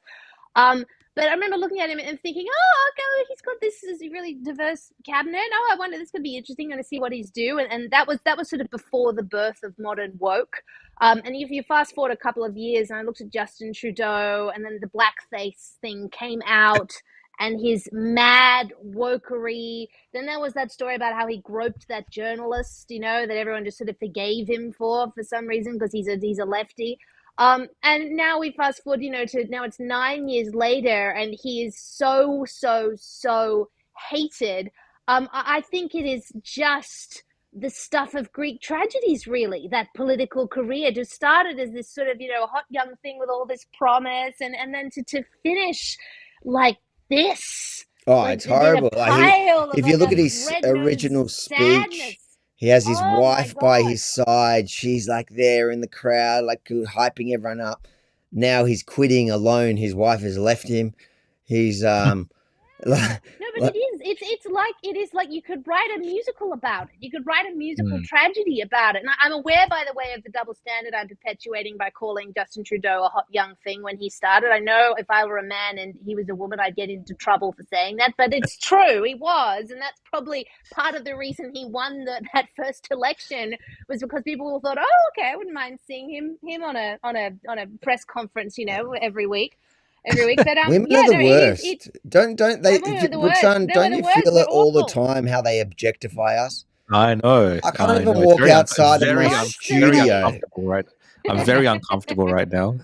But I remember looking at him and thinking, oh, okay, he's got this really diverse cabinet. Oh, I wonder, this could be interesting. I'm going to see what he's doing. And that was sort of before the birth of modern woke. And if you fast forward a couple of years, and I looked at Justin Trudeau, and then the blackface thing came out, and his mad wokery. Then there was that story about how he groped that journalist, that everyone just sort of forgave him for some reason, because he's a lefty. And now we fast forward, to now it's 9 years later, and he is so hated. I think it is just the stuff of Greek tragedies, really. That political career just started as this sort of, hot young thing with all this promise, and then to finish like this. Oh, like, it's horrible. If you look at his red-nosed original speech, sadness. he has his Oh, wife my by God. his side. She's like there in the crowd, like hyping everyone up. Now he's quitting alone. His wife has left him. He's No, but it is like you could write a musical about it. You could write a musical tragedy about it. And I'm aware, by the way, of the double standard I'm perpetuating by calling Justin Trudeau a hot young thing when he started. I know if I were a man and he was a woman, I'd get into trouble for saying that, but it's true. He was, and that's probably part of the reason he won that first election, was because people thought, oh, okay, I wouldn't mind seeing him on a press conference, every week. But women are the worst. Don't they? Women are the Rukshan, worst. don't They're you the worst. feel it They're all the awful. time how they objectify us? I know. I can't even know. It's walk very outside of very my very studio. uncomfortable, right? I'm very uncomfortable right now.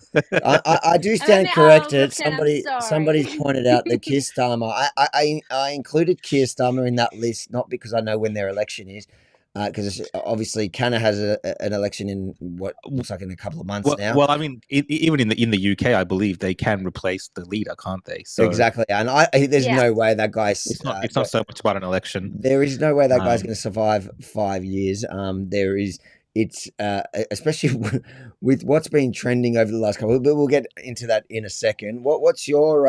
I do stand Oh, corrected. Rukshan, I'm sorry. Somebody's pointed out that Keir Starmer. I included Keir Starmer in that list, not because I know when their election is, because obviously Canada has an election in what looks like in a couple of months now. Well, I mean, even in the UK, I believe they can replace the leader, can't they? So exactly, and there's no way that guy's. It's not so much about an election. There is no way that guy's going to survive 5 years. There is. It's especially with what's been trending over the last couple, but we'll get into that in a second. What's your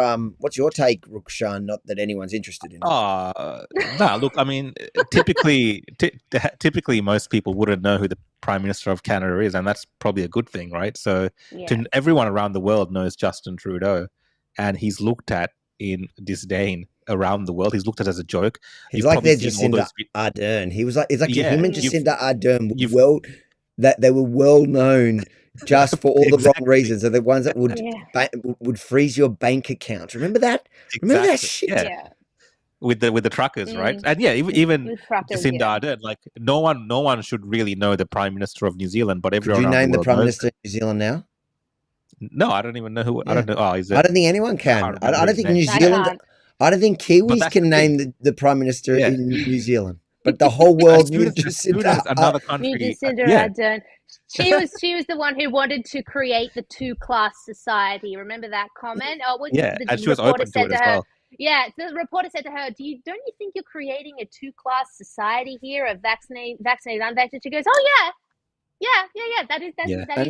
take, Rukshan? Not that anyone's interested in it. No, look, I mean, typically most people wouldn't know who the Prime Minister of Canada is, and that's probably a good thing, right? So everyone around the world knows Justin Trudeau, and he's looked at in disdain around the world. He's looked at as a joke. He's like their Jacinda Ardern. He was like, it's like him and Jacinda Ardern that they were well known just for all the wrong reasons. They're the ones that would freeze your bank account. Remember that? Remember that shit? Yeah. With the truckers, right? And even Jacinda Ardern, like no one should really know the Prime Minister of New Zealand, but everyone. Could you name the Prime knows. Minister of New Zealand now? No, I don't even know who. Yeah. I don't know. Oh, I don't think anyone can. I don't think New Zealand. I don't think Kiwis can name the Prime Minister in New Zealand. But the whole world knew Jacinda. Another country. Jacinda Ardern. She was the one who wanted to create the two-class society. Remember that comment? And she was open to it as well. Yeah, the reporter said to her, don't you think you're creating a two-class society here of vaccinated, unvaccinated? She goes, oh, yeah. Yeah. That is.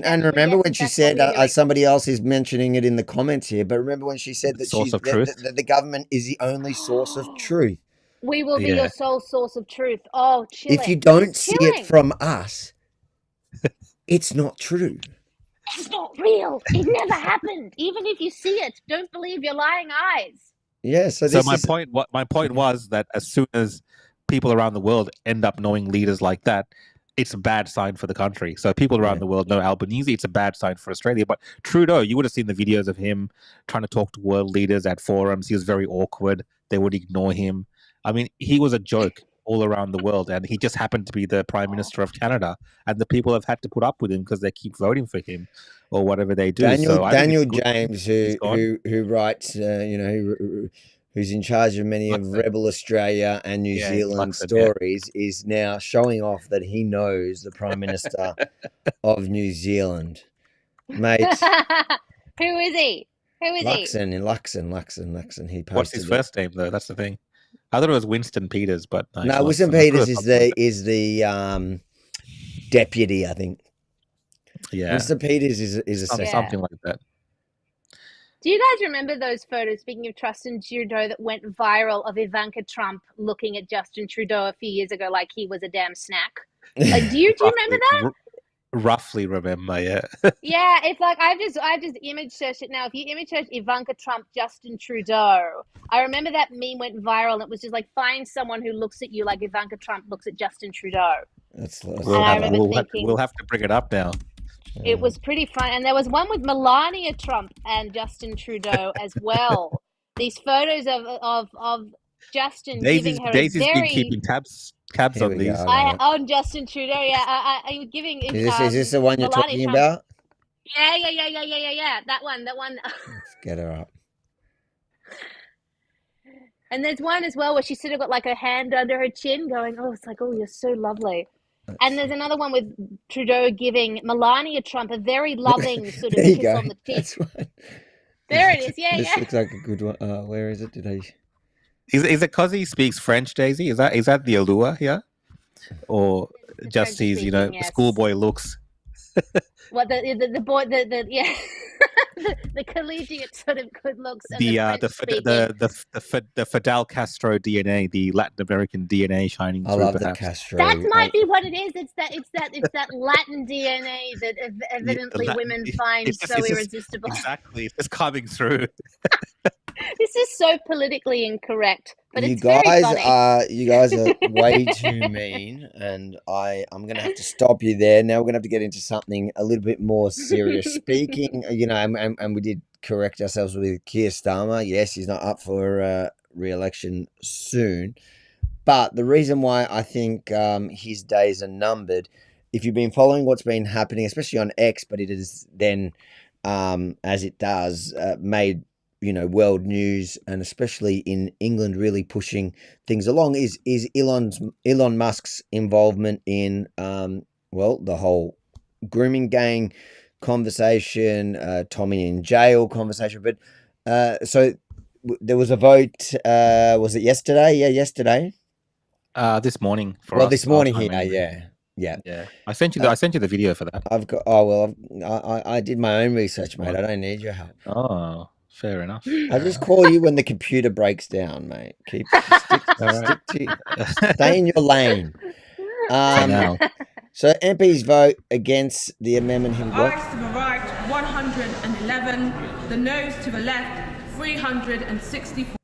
And remember when she said, somebody else is mentioning it in the comments here, but remember when she said that the government is the only source of truth. We will be your sole source of truth. Oh, chilling. If you don't see it from us, it's not true. It's not real. It never happened. Even if you see it, don't believe your lying eyes. Yeah, so So this my is point, my point was that as soon as people around the world end up knowing leaders like that, it's a bad sign for the country. So people around the world know Albanese, it's a bad sign for Australia. But Trudeau, you would have seen the videos of him trying to talk to world leaders at forums. He was very awkward. They would ignore him. I mean, he was a joke all around the world, and he just happened to be the Prime Minister of Canada, and the people have had to put up with him because they keep voting for him or whatever they do. So I think Daniel it's good James, he's gone. who writes, who's in charge of many of Rebel Australia and New Yeah, he's Zealand Luxon, yeah. stories, is now showing off that he knows the Prime Minister of New Zealand, mate. Who is he? Who is he? Luxon. He posted What's his first name though? That's the thing. I thought it was Winston Peters, but no, No, Winston Peters is the deputy, I think. Yeah, Winston Peters is a something like that. Do you guys remember those photos, speaking of Justin Trudeau, that went viral of Ivanka Trump looking at Justin Trudeau a few years ago like he was a damn snack? Like, do you remember that? Roughly remember, yeah. Yeah, it's like I've just image searched it now. If you image search Ivanka Trump, Justin Trudeau, I remember that meme went viral and it was just like, find someone who looks at you like Ivanka Trump looks at Justin Trudeau. We'll have to bring it up now. It was pretty fun. And there was one with Melania Trump and Justin Trudeau as well. These photos of Justin giving her Daisy's very... been keeping tabs on these. On Justin Trudeau, yeah. I'm giving... Is this the one you're Melania talking Trump. about? Yeah. That one. Let's get her up. And there's one as well where she's sort of got like her hand under her chin going, oh, it's like, oh, you're so lovely. And there's another one with Trudeau giving Melania Trump a very loving sort of kiss on the cheek. That's right. There it is. Yeah, This looks like a good one. Where is it? Is it because he speaks French, Daisy? Is that the allure here, or just his schoolboy looks? What the boy the collegiate sort of good looks and the Fidel Castro DNA, the Latin American DNA shining through. I love perhaps. the Castro. That might be what it is. It's that Latin DNA that evidently women find so irresistible. Exactly, it's just coming through. This is so politically incorrect, but you it's very funny. You guys are way too mean, and I'm going to have to stop you there. Now we're going to have to get into something a little bit more serious. Speaking, and we did correct ourselves with Keir Starmer. Yes, he's not up for re-election soon, but the reason why I think his days are numbered, if you've been following what's been happening, especially on X, but it is then, as it does, made world news, and especially in England, really pushing things along is Elon Musk's involvement in the whole grooming gang conversation, Tommy in jail conversation. But so there was a vote. Was it yesterday? Yeah, yesterday. This morning. This morning here. Yeah. I sent you the video for that. I've got. Oh well, I did my own research, mate. I don't need your help. Oh. Fair enough. I just call you when the computer breaks down, mate. Stick to stay in your lane. So MPs vote against the amendment. Ayes to the right, 111. The noes to the left, 364.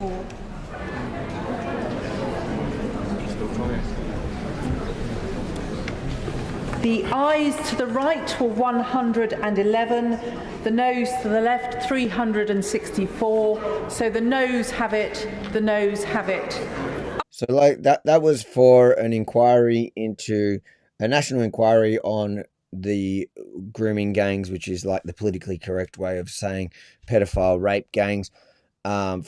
The ayes to the right were 111, the noes to the left 364. So the noes have it, the noes have it. So like that was for an inquiry into a national inquiry on the grooming gangs, which is like the politically correct way of saying pedophile rape gangs from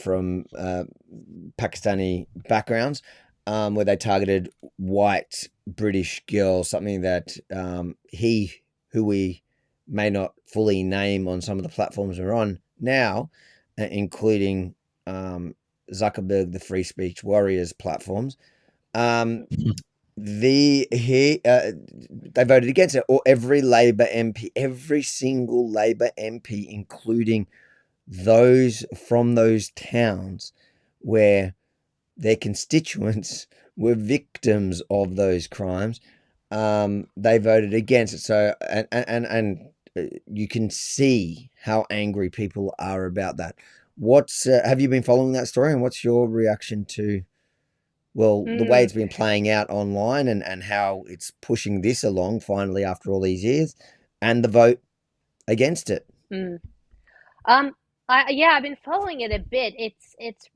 Pakistani backgrounds, where they targeted white British girls, something that who we may not fully name on some of the platforms we're on now, including Zuckerberg, the free speech warriors platforms. They voted against it, or every Labor MP, every single Labor MP, including those from those towns where their constituents were victims of those crimes, they voted against it. So, and you can see how angry people are about that. What's have you been following that story, and what's your reaction to, well, the way it's been playing out online and how it's pushing this along finally after all these years, and the vote against it? I've been following it a bit. It's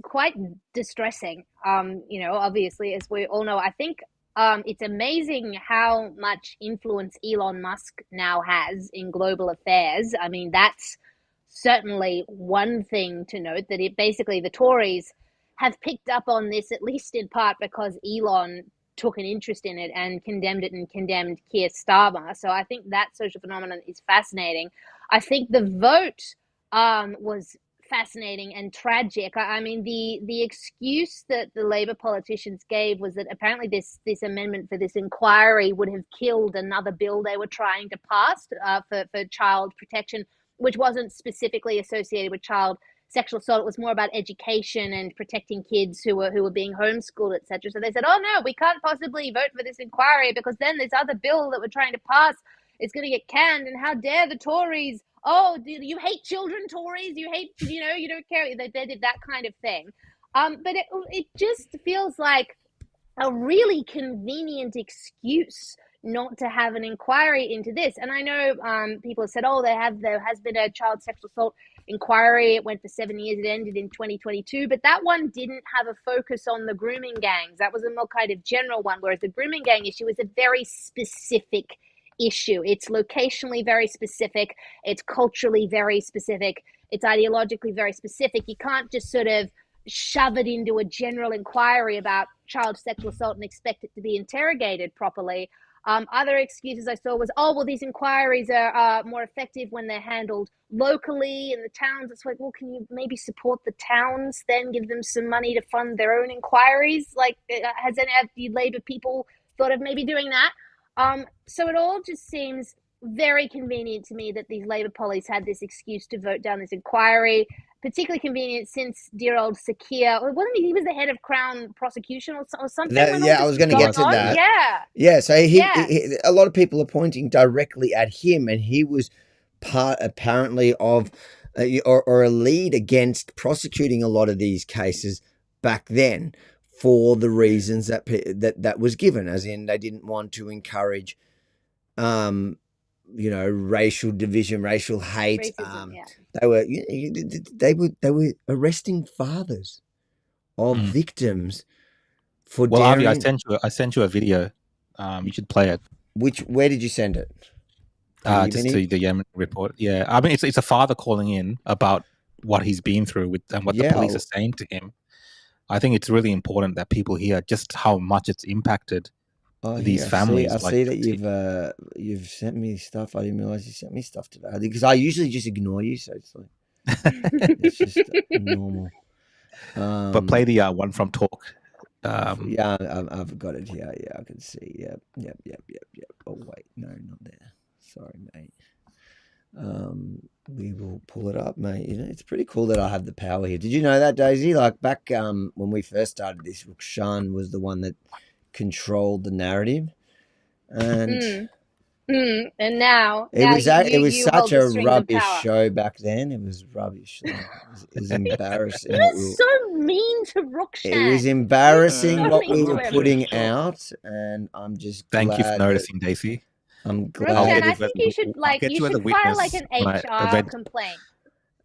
quite distressing. Obviously, as we all know, I think it's amazing how much influence Elon Musk now has in global affairs. I mean, that's certainly one thing to note, that basically the Tories have picked up on this, at least in part because Elon took an interest in it and condemned it and condemned Keir Starmer. So I think that social phenomenon is fascinating. I think the vote was fascinating and tragic. I mean, the excuse that the Labor politicians gave was that apparently this amendment for this inquiry would have killed another bill they were trying to pass for child protection, which wasn't specifically associated with child sexual assault. It was more about education and protecting kids who were being homeschooled, etc. So they said, oh no, we can't possibly vote for this inquiry because then this other bill that we're trying to pass is going to get canned. And how dare the Tories? Oh, do you hate children, Tories? You hate, you don't care. They did that kind of thing. But it just feels like a really convenient excuse not to have an inquiry into this. And I know people have said, oh, there has been a child sexual assault inquiry. It went for 7 years. It ended in 2022. But that one didn't have a focus on the grooming gangs. That was a more kind of general one, whereas the grooming gang issue is a very specific issue. It's locationally very specific. It's culturally very specific. It's ideologically very specific. You can't just sort of shove it into a general inquiry about child sexual assault and expect it to be interrogated properly. Other excuses I saw was, oh, well, these inquiries are more effective when they're handled locally in the towns. It's like, well, can you maybe support the towns, then give them some money to fund their own inquiries? Like, have the Labor people thought of maybe doing that? So it all just seems very convenient to me that these Labor pollies had this excuse to vote down this inquiry. Particularly convenient since dear old Sakir, wasn't he was the head of Crown prosecution or something? I was going to get to that. Yeah. So he, a lot of people are pointing directly at him, and he was part apparently of or a lead against prosecuting a lot of these cases back then for the reasons that was given, as in they didn't want to encourage racial division, racial hate. Racism, They were arresting fathers of victims for daring. Avi, I sent you a video. You should play it. Where did you send it? Just to the Yemen report. Yeah, I mean it's a father calling in about what he's been through and what the police are saying to him. I think it's really important that people hear just how much it's impacted these families. I see that you've sent me stuff. I didn't realize you sent me stuff today because I usually just ignore you, so it's like it's just normal. But play the one from Talk. Yeah, I've got it here. Yeah, I can see. Yep. Oh wait, no, not there. Sorry, mate. We will pull it up, mate. It's pretty cool that I have the power here. Did you know that, Daisy? Like back when we first started this, Rukshan was the one that controlled the narrative, and now it was such a rubbish show back then. It was rubbish. It was embarrassing. That's so mean to Rukshan. It was embarrassing what we were putting out, and I'm just thank you for noticing, Daisy. I'm glad. Rukshan, I think you should file like an HR complaint.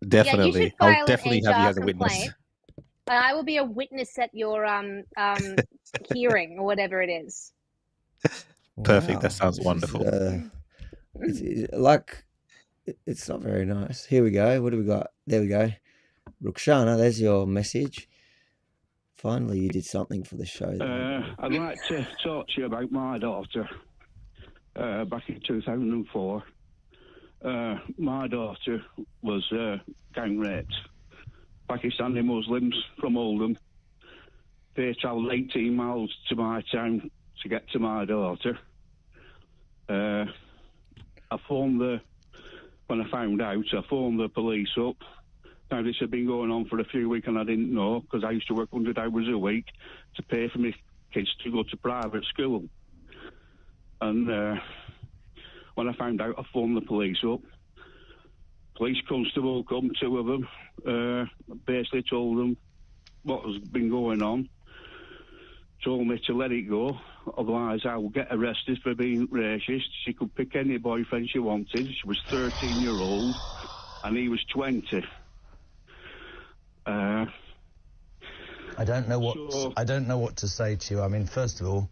Definitely, I'll definitely have you as a witness. And I will be a witness at your hearing or whatever it is. Perfect. That sounds wonderful. It's not very nice. Here we go. What do we got? There we go. Rukshana, there's your message. Finally, you did something for the show. I'd like to talk to you about my daughter. Back in 2004, my daughter was gang raped. Pakistani Muslims from Oldham. They travelled 18 miles to my town to get to my daughter. I phoned when I found out, I phoned the police up. Now, this had been going on for a few weeks and I didn't know because I used to work 100 hours a week to pay for my kids to go to private school. And when I found out, I phoned the police up. Police constable come, 2 of them, basically told them what has been going on, told me to let it go, otherwise I will get arrested for being racist. She could pick any boyfriend she wanted. She was 13-year-old and he was 20. I don't know what to say to you. I mean, first of all,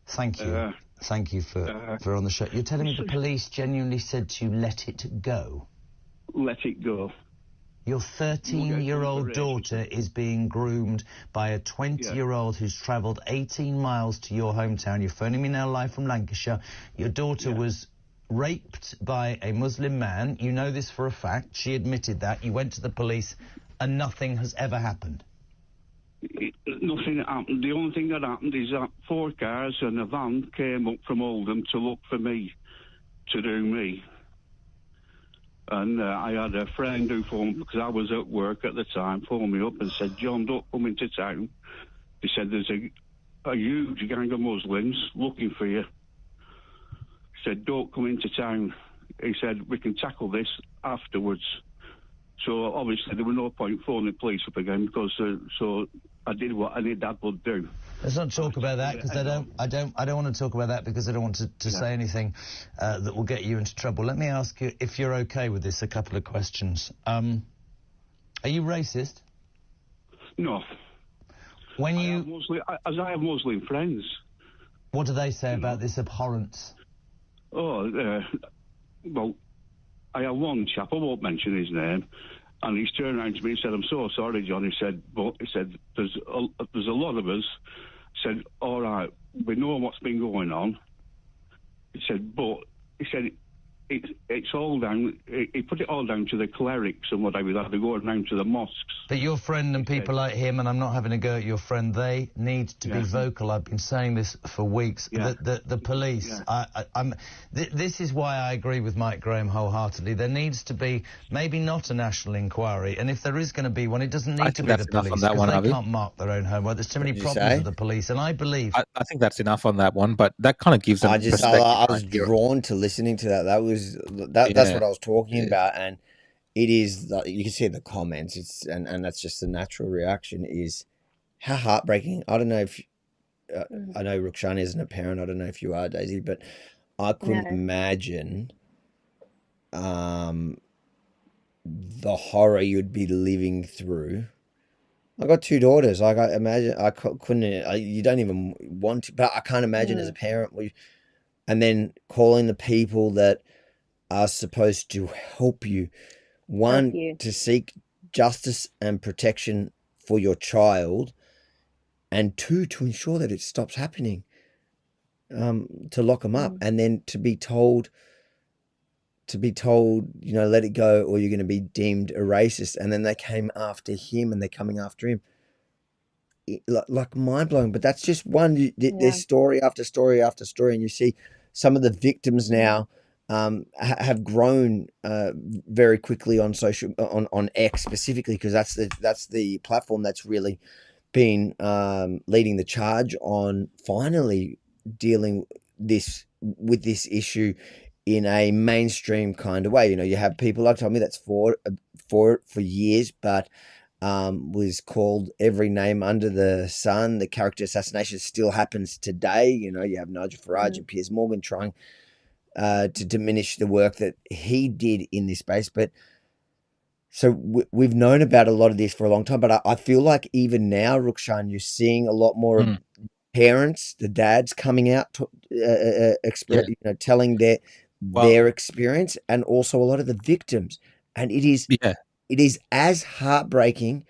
thank you. Thank you for on the show. You're telling me the police genuinely said to you, let it go? Let it go. Your 13-year-old daughter is being groomed by a 20-year-old who's travelled 18 miles to your hometown. You're phoning me now live from Lancashire. Your daughter was raped by a Muslim man. You know this for a fact. She admitted that. You went to the police and nothing has ever happened. Nothing happened. The only thing that happened is that 4 cars and a van came up from Oldham to look for me, to do me. And I had a friend who phoned, because I was at work at the time, phoned me up and said, John, don't come into town. He said, there's a huge gang of Muslims looking for you. He said, don't come into town. He said, we can tackle this afterwards. So obviously there was no point phoning the police up again, because so I did what any dad would do. Let's not talk about that, because I don't want to talk about that, because I don't want to say anything that will get you into trouble. Let me ask you, if you're okay with this, a couple of questions. Are you racist? No. When you I have Muslim friends. What do they say about this abhorrence? Oh, well, I have one chap, I won't mention his name, and he's turned around to me and said, I'm so sorry, John. He said, there's a lot of us. He said, all right, we know what's been going on. He said, it's all down, he put it all down to the clerics and whatever, that they go down to the mosques. But your friend and people like him, and I'm not having a go at your friend, they need to be vocal. I've been saying this for weeks. The police, this is why I agree with Mike Graham wholeheartedly. There needs to be maybe not a national inquiry, and if there is going to be one, it doesn't need to be the police, because they can't mark their own homework. There's too many problems with the police, and I believe... I think that's enough on that one, but that kind of gives them perspective. I was drawn to listening to that. That's what I was talking about, and it is, you can see in the comments, and that's just the natural reaction, is how heartbreaking. I don't know if I know Rukshan isn't a parent, I don't know if you are, Daisy, but I couldn't imagine the horror you'd be living through. I got 2 daughters. Like, I imagine I couldn't. You don't even want to, but I can't imagine as a parent. And then calling the people that are supposed to help you, to seek justice and protection for your child, and 2, to ensure that it stops happening, to lock them up, and then to be told, let it go or you're going to be deemed a racist. And then they came after him, and they're coming after him. Like mind-blowing. But that's just one. There's story after story after story, and you see some of the victims now have grown very quickly on on X specifically, because that's the platform that's really been leading the charge on finally dealing with this issue in a mainstream kind of way. You have people like Tommy that's for it for years, but was called every name under the sun. The character assassination still happens today. You have Nigel Farage and Piers Morgan trying to diminish the work that he did in this space. But so we've known about a lot of this for a long time, but I feel like even now, Rukshan, you're seeing a lot more of parents, the dads coming out to, telling their experience, and also a lot of the victims. And it is as heartbreaking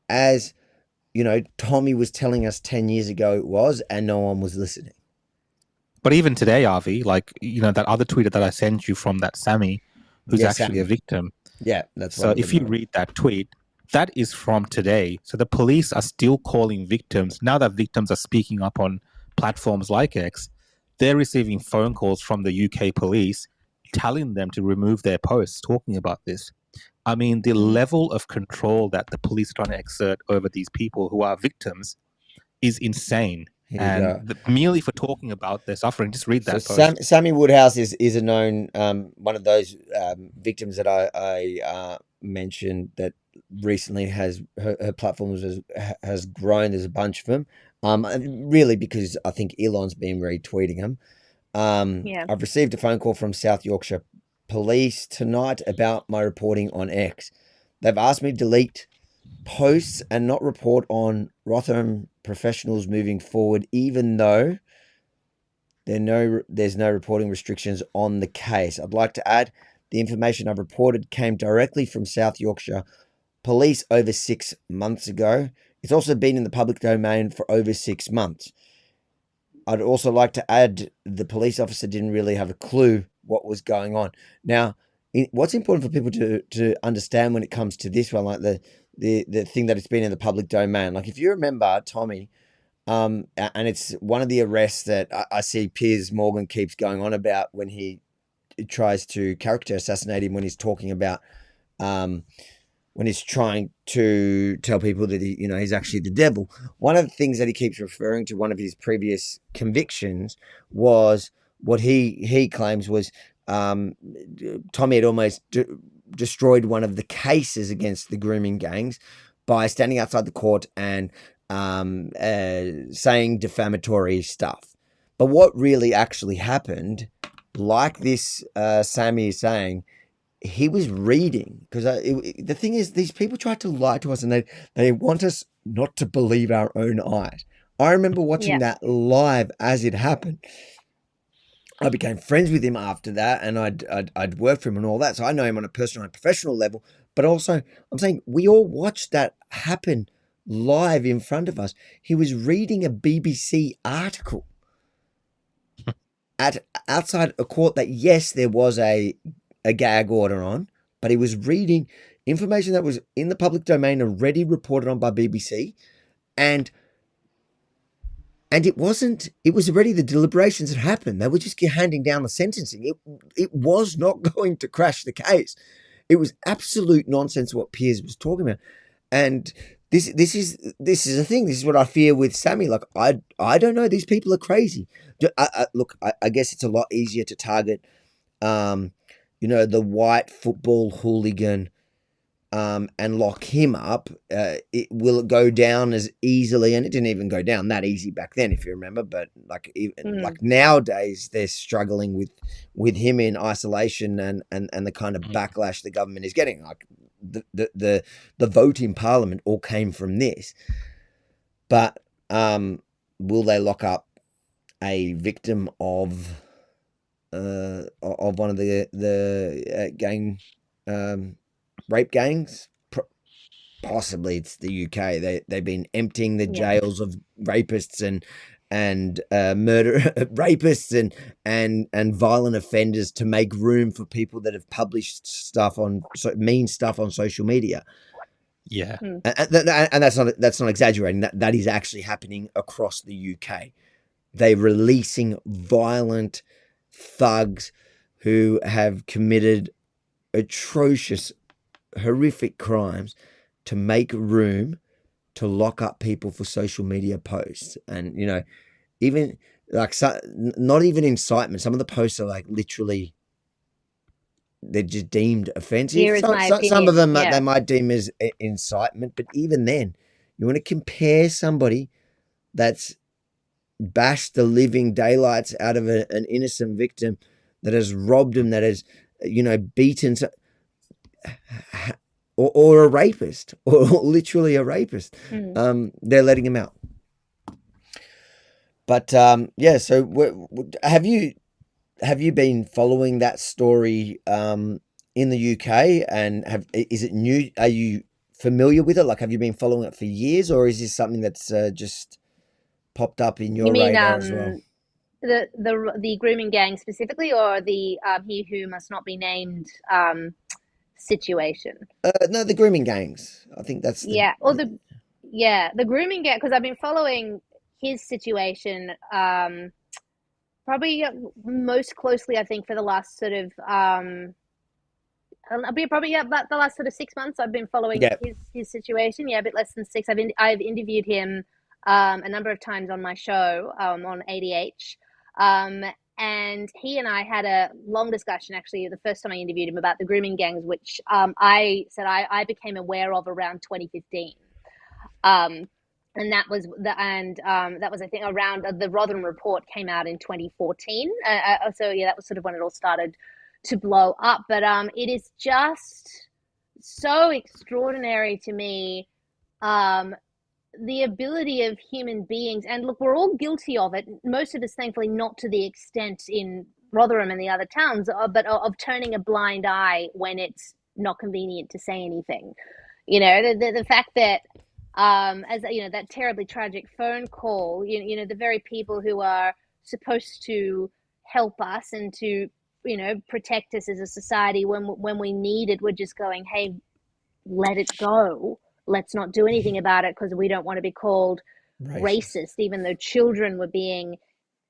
as, Tommy was telling us 10 years ago it was, and no one was listening. But even today, Avi, that other tweet that I sent you from that Sammy, who's actually a victim. Yeah, that's so. If you read that tweet, that is from today. So the police are still calling victims. Now that victims are speaking up on platforms like X, they're receiving phone calls from the UK police telling them to remove their posts talking about this. I mean, the level of control that the police are trying to exert over these people who are victims is insane. Here you and go. merely for talking about their suffering. Just read So that post. Sammy Woodhouse is a known one of those victims that I mentioned that recently has her platforms has grown. There's a bunch of them, really because I think Elon's been retweeting them. Yeah. I've received a phone call from South Yorkshire Police tonight about my reporting on X. They've asked me to delete posts and not report on Rotherham professionals moving forward, even though there's no reporting restrictions on the case. I'd like to add the information I've reported came directly from South Yorkshire Police over 6 months ago. It's also been in the public domain for over 6 months. I'd also like to add the police officer didn't really have a clue what was going on. Now, what's important for people to understand when it comes to this one, like the thing that it's been in the public domain. Like if you remember, Tommy, and it's one of the arrests that I see Piers Morgan keeps going on about when he tries to character assassinate him when he's talking about when he's trying to tell people that he's actually the devil. One of the things that he keeps referring to, one of his previous convictions, was what he claims was Tommy had almost destroyed one of the cases against the grooming gangs by standing outside the court and saying defamatory stuff. But what really actually happened, like this Sammy is saying, he was reading, because the thing is, these people try to lie to us and they want us not to believe our own eyes. I remember watching that live as it happened. I became friends with him after that, and I'd worked for him and all that, so I know him on a personal and professional level. But also, I'm saying we all watched that happen live in front of us. He was reading a BBC article outside a court that, yes, there was a gag order on, but he was reading information that was in the public domain, already reported on by BBC, and it was already the deliberations had happened. They were just handing down the sentencing. It was not going to crash the case. It was absolute nonsense what Piers was talking about. And this is the thing. This is what I fear with Sammy. Like, I don't know. These people are crazy. Look, I guess it's a lot easier to target the white football hooligan, and lock him up. Will it go down as easily? And it didn't even go down that easy back then, if you remember. But like nowadays, they're struggling with him in isolation and the kind of backlash the government is getting. Like the vote in Parliament all came from this. But will they lock up a victim of one of the gang rape gangs? Possibly. It's the UK. They've been emptying the jails of rapists and murder rapists and violent offenders to make room for people that have published mean stuff on social media. Yeah, and that's not exaggerating. That is actually happening across the UK. They're releasing violent thugs who have committed atrocious, horrific crimes to make room to lock up people for social media posts. And even like not even incitement. Some of the posts are like literally, they're just deemed offensive. Here is my opinion. Some of them they might deem as incitement, but even then, you want to compare somebody that's bashed the living daylights out of an innocent victim, that has robbed him, that has beaten, or a rapist, or literally a rapist. They're letting him out. But so have you been following that story in the UK, and is it new? Are you familiar with it? Like, have you been following it for years, or is this something that's just popped up in your radar as well? The grooming gang specifically, or the he who must not be named situation? No, the grooming gangs. I think that's the grooming gang, because I've been following his situation probably most closely, I think, for the last sort of the last sort of 6 months. I've been following his situation. Yeah, a bit less than 6. I've interviewed him a number of times on my show on ADH. And he and I had a long discussion, actually, the first time I interviewed him, about the grooming gangs, which I said I became aware of around 2015. And that was I think around the Rotherham report came out in 2014. So yeah, that was sort of when it all started to blow up. But it is just so extraordinary to me, the ability of human beings, and look, we're all guilty of it. Most of us, thankfully, not to the extent in Rotherham and the other towns, but of turning a blind eye when it's not convenient to say anything. You know, the fact that, as you know, that terribly tragic phone call, you know, the very people who are supposed to help us and to, you know, protect us as a society when we need it, we're just going, hey, let it go. Let's not do anything about it because we don't want to be called racist, even though children were being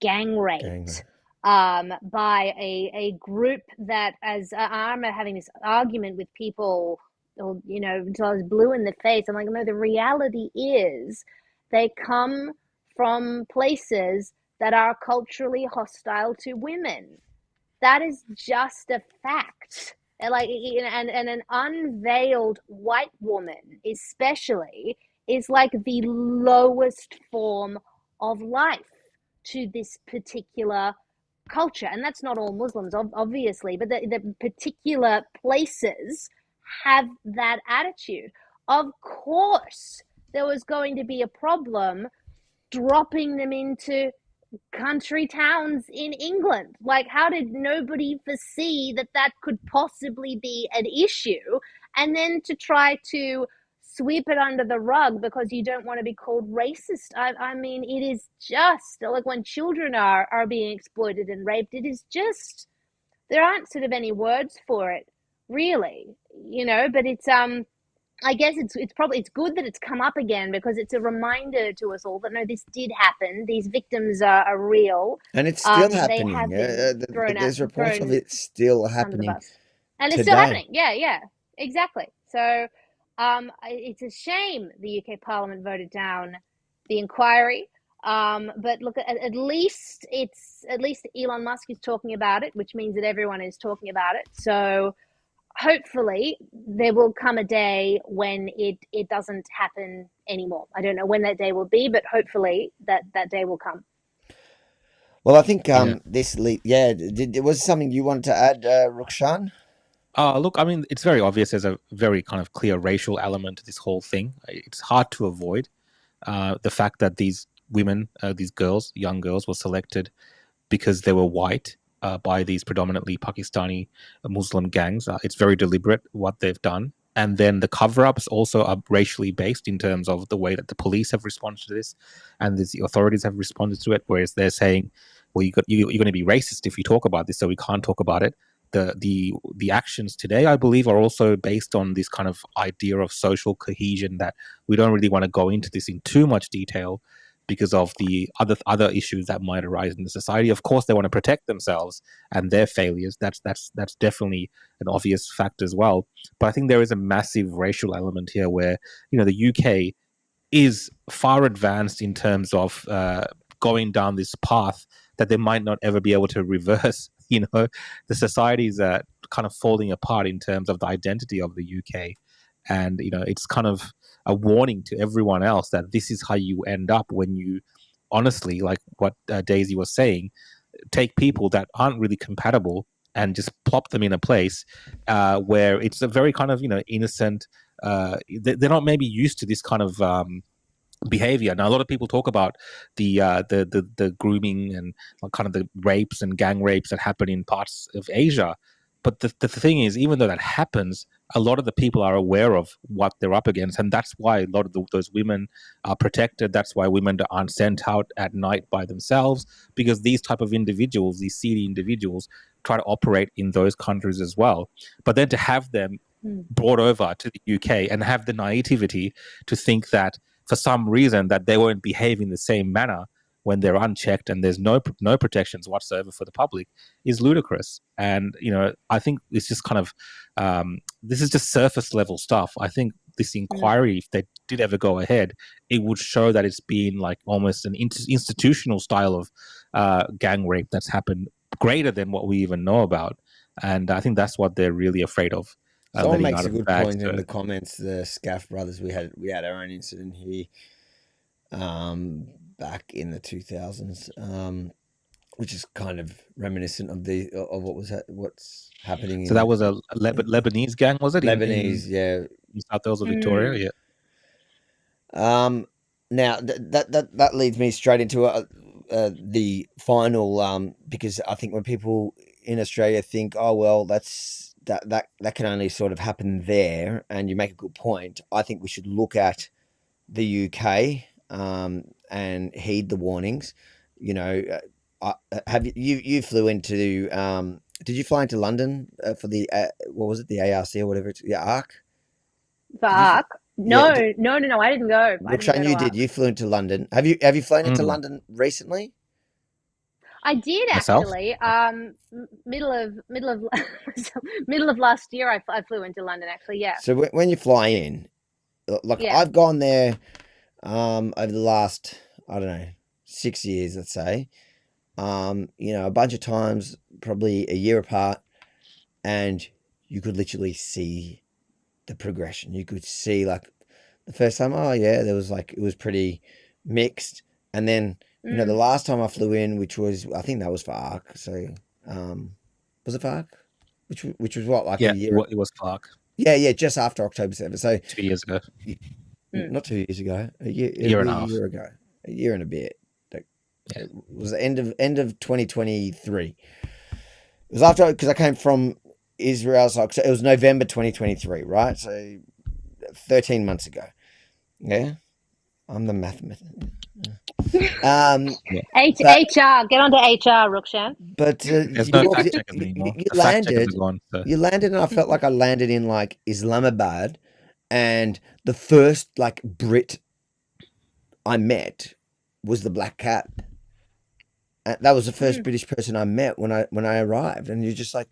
gang raped by a group that, as I remember having this argument with people, or, you know, until I was blue in the face. I'm like, no, the reality is they come from places that are culturally hostile to women. That is just a fact. Like, and an unveiled white woman especially is like the lowest form of life to this particular culture. And that's not all Muslims, obviously, but the particular places have that attitude. Of course, there was going to be a problem dropping them into country towns in England. Like, how did nobody foresee that could possibly be an issue? And then to try to sweep it under the rug because you don't want to be called racist. I mean, it is just like when children are being exploited and raped, it is just, there aren't sort of any words for it, really, you know. But it's I guess it's good that it's come up again, because it's a reminder to us all that no, this did happen. These victims are real, and it's still happening. They have been There's reports of it still happening, and it's still happening. Yeah, exactly. So, it's a shame the UK Parliament voted down the inquiry. But look, at least Elon Musk is talking about it, which means that everyone is talking about it. So, hopefully there will come a day when it doesn't happen anymore. I don't know when that day will be, but hopefully that day will come. Well, I think was something you wanted to add, Rukshan? Look, I mean, it's very obvious there's a very kind of clear racial element to this whole thing. It's hard to avoid the fact that these women, these girls, young girls, were selected because they were white by these predominantly Pakistani Muslim gangs. It's very deliberate what they've done. And then the cover-ups also are racially based in terms of the way that the police have responded to this and the authorities have responded to it, whereas they're saying, well, you're going to be racist if you talk about this, so we can't talk about it. The actions today, I believe, are also based on this kind of idea of social cohesion that we don't really want to go into this in too much detail because of the other issues that might arise in the society. Of course, they want to protect themselves and their failures. That's definitely an obvious fact as well. But I think there is a massive racial element here where, you know, the UK is far advanced in terms of going down this path that they might not ever be able to reverse. You know, the societies are kind of falling apart in terms of the identity of the UK. And, you know, it's kind of a warning to everyone else that this is how you end up when you, honestly, like what Daisy was saying, take people that aren't really compatible and just plop them in a place where it's a very kind of, you know, innocent, they're not maybe used to this kind of behavior. Now, a lot of people talk about the grooming and kind of the rapes and gang rapes that happen in parts of Asia. But the thing is, even though that happens, a lot of the people are aware of what they're up against. And that's why a lot of those women are protected. That's why women aren't sent out at night by themselves, because these type of individuals, these seedy individuals, try to operate in those countries as well. But then to have them brought over to the UK and have the naivety to think that for some reason that they won't behave in the same manner when they're unchecked and there's no protections whatsoever for the public is ludicrous. And, you know, I think it's just kind of, this is just surface level stuff. I think this inquiry, if they did ever go ahead, it would show that it's been like almost an institutional style of gang rape that's happened greater than what we even know about. And I think that's what they're really afraid of. Someone letting makes out a of the good bag. point in So the comments. The Scaff brothers, we had our own incident here back in the 2000s, which is kind of reminiscent of what's happening in that was a Lebanese gang, was it? Lebanese, yeah. In South Wales or Victoria, yeah. Now that leads me straight into the final, because I think when people in Australia think, oh well, that can only sort of happen there, and you make a good point. I think we should look at the UK and heed the warnings. You know, have you flew into? Did you fly into London for the what was it, the ARC or whatever? The ARC. Fuck. No, Yeah, no, I didn't go. Brookshan, you did. You flew into London. Have you flown into London recently? I did Myself? actually. Middle of middle of last year, I flew into London. Actually, yeah. So when you fly in, like Yeah. I've gone there over the last, I don't know, 6 years, let's say. You know, a bunch of times, probably a year apart, and you could literally see the progression. You could see like the first time, oh yeah, there was like, it was pretty mixed, and then you know the last time I flew in, which was, I think that was for ARC. So was it for ARC? Which was what, like Yeah, a year? it was Clark. Yeah, just after October 7th. So 2 years ago. Not 2 years ago, a year and a half. A year ago, a year and a bit. It was the end of 2023. It was after, because I came from Israel, so it was November 2023, right? So 13 months ago. Yeah, I'm the mathematician. HR, get onto HR, Rukshan. But There's no fact checkers anymore. The fact checkers are gone. So. You landed, and I felt like I landed in like Islamabad, and the first like Brit I met was the Black Cat. That was the first British person I met when I arrived, and you're just like,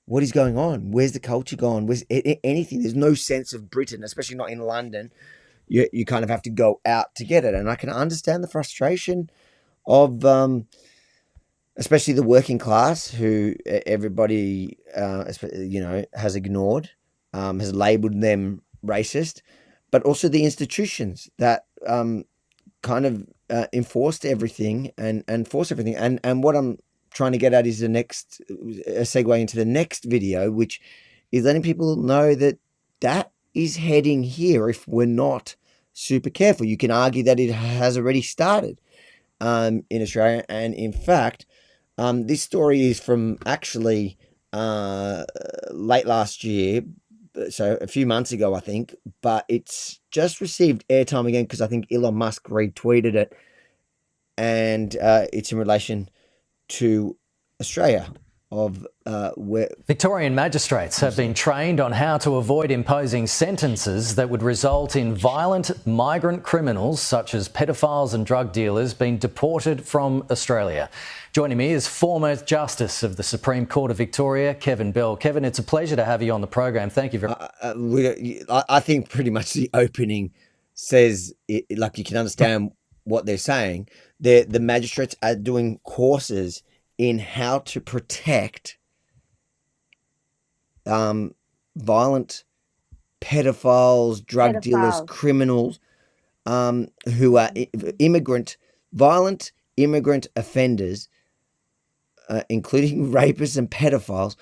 what is going on? Where's the culture gone? Where's anything? There's no sense of Britain, especially not in London. You kind of have to go out to get it, and I can understand the frustration of especially the working class, who everybody has ignored, has labelled them racist, but also the institutions that kind of enforced everything and forced everything. And what I'm trying to get at is a segue into the next video, which is letting people know that is heading here if we're not super careful. You can argue that it has already started in Australia, and in fact, this story is from actually late last year, so a few months ago, I think, but it's just received airtime again because I think Elon Musk retweeted it, and it's in relation to Australia. Victorian magistrates have been trained on how to avoid imposing sentences that would result in violent migrant criminals such as pedophiles and drug dealers being deported from Australia. Joining me is former Justice of the Supreme Court of Victoria, Kevin Bell. Kevin, it's a pleasure to have you on the program. Thank you very much. I think pretty much the opening says it, like you can understand what they're saying. The magistrates are doing courses in how to protect violent pedophiles, drug dealers, criminals who are violent immigrant offenders, including rapists and pedophiles,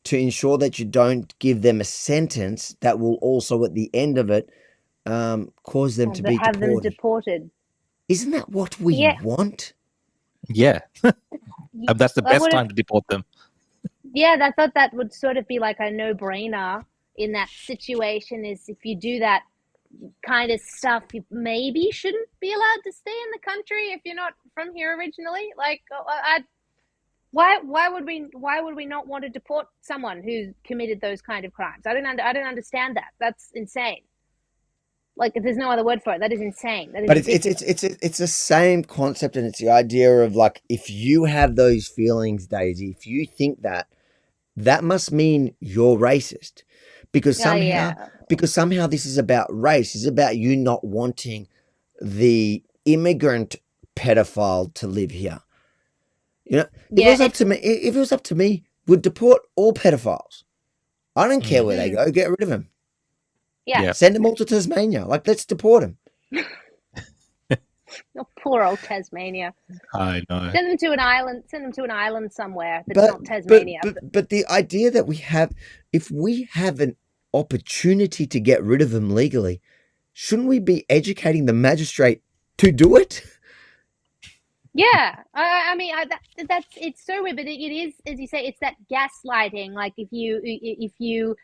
to ensure that you don't give them a sentence that will also, at the end of it, cause them to be deported. Isn't that what we want? Yeah. That's the best time to deport them. Yeah, I thought that would sort of be like a no-brainer in that situation, is if you do that kind of stuff, you maybe shouldn't be allowed to stay in the country if you're not from here originally. Like, why would we not want to deport someone who committed those kind of crimes? I don't understand that. That's insane. Like, there's no other word for it. That is insane. That is but it's the same concept, and it's the idea of like, if you have those feelings, Daisy, if you think that must mean you're racist, because Oh, yeah. somehow this is about race. It's about you not wanting the immigrant pedophile to live here. You know, if it was up to me, we'd deport all pedophiles. I don't care where they go. Get rid of them. Yeah. Send them all to Tasmania. Like, let's deport them. Oh, poor old Tasmania. I know. Send them to an island. Send them to an island somewhere that's not Tasmania. But the idea that if we have an opportunity to get rid of them legally, shouldn't we be educating the magistrate to do it? Yeah, I mean that's it's so weird, but it is, as you say, it's that gaslighting. Like if you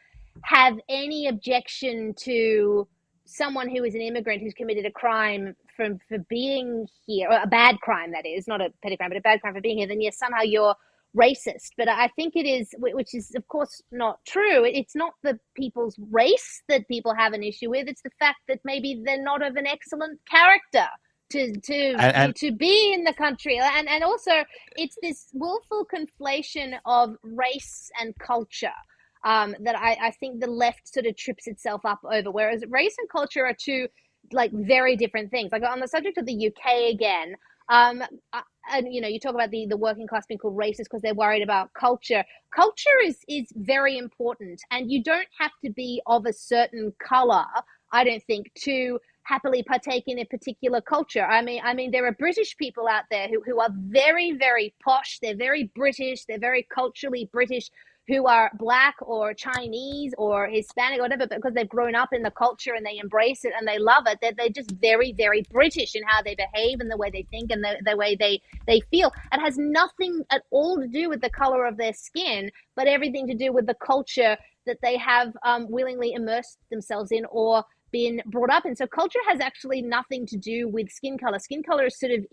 have any objection to someone who is an immigrant who's committed a crime for being here, or a bad crime, that is, not a petty crime, but a bad crime for being here, then yes, somehow you're racist. But I think it is, which is of course not true. It's not the people's race that people have an issue with. It's the fact that maybe they're not of an excellent character to be in the country, and also it's this willful conflation of race and culture that I think the left sort of trips itself up over, whereas race and culture are two like very different things. Like on the subject of the UK again, and you know, you talk about the working class being called racist because they're worried about culture. Culture is very important, and you don't have to be of a certain color, I don't think, to happily partake in a particular culture. I mean, there are British people out there who are very, very posh. They're very British. They're very culturally British, who are black or Chinese or Hispanic or whatever, because they've grown up in the culture and they embrace it and they love it. They're just very, very British in how they behave and the way they think and the way they feel. It has nothing at all to do with the color of their skin, but everything to do with the culture that they have willingly immersed themselves in or been brought up in. So culture has actually nothing to do with skin color. Skin color is sort of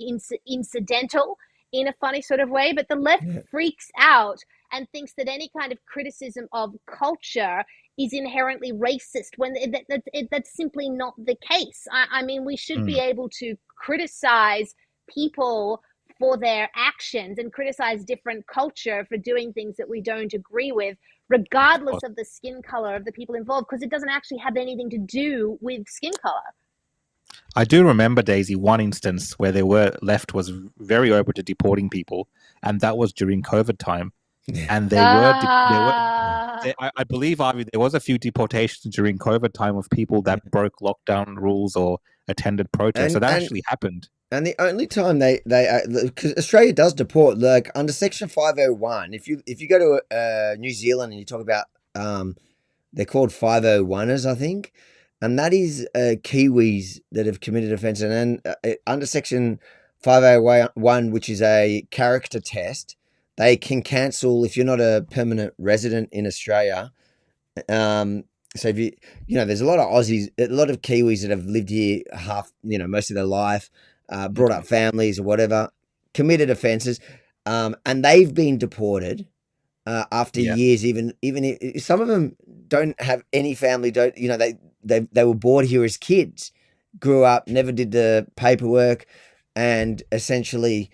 incidental in a funny sort of way, but the left freaks out and thinks that any kind of criticism of culture is inherently racist, when that's simply not the case. I mean, we should be able to criticize people for their actions and criticize different culture for doing things that we don't agree with, regardless of the skin color of the people involved, because it doesn't actually have anything to do with skin color. I do remember, Daisy, one instance where left was very open to deporting people, and that was during COVID time. And I believe, Ivy, there was a few deportations during COVID time of people that broke lockdown rules or attended protests. So that actually happened. And the only time because Australia does deport, like under Section 501, if you go to New Zealand and you talk about, they're called 501ers, I think, and that is Kiwis that have committed offence. And then under Section 501, which is a character test, they can cancel if you're not a permanent resident in Australia. So if you know, there's a lot of Aussies, a lot of Kiwis that have lived here most of their life. Brought up families or whatever, committed offences, and they've been deported after years. Even if some of them don't have any family, they were born here as kids, grew up, never did the paperwork, and essentially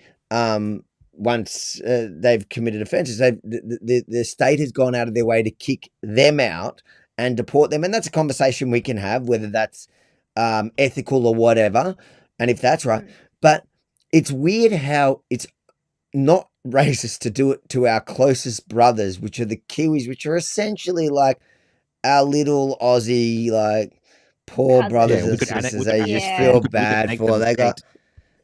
once they've committed offences, the state has gone out of their way to kick them out and deport them, and that's a conversation we can have, whether that's ethical or whatever. And if that's right, but it's weird how it's not racist to do it to our closest brothers, which are the Kiwis, which are essentially like our little Aussie, like poor brothers and sisters. They just feel bad for. They got,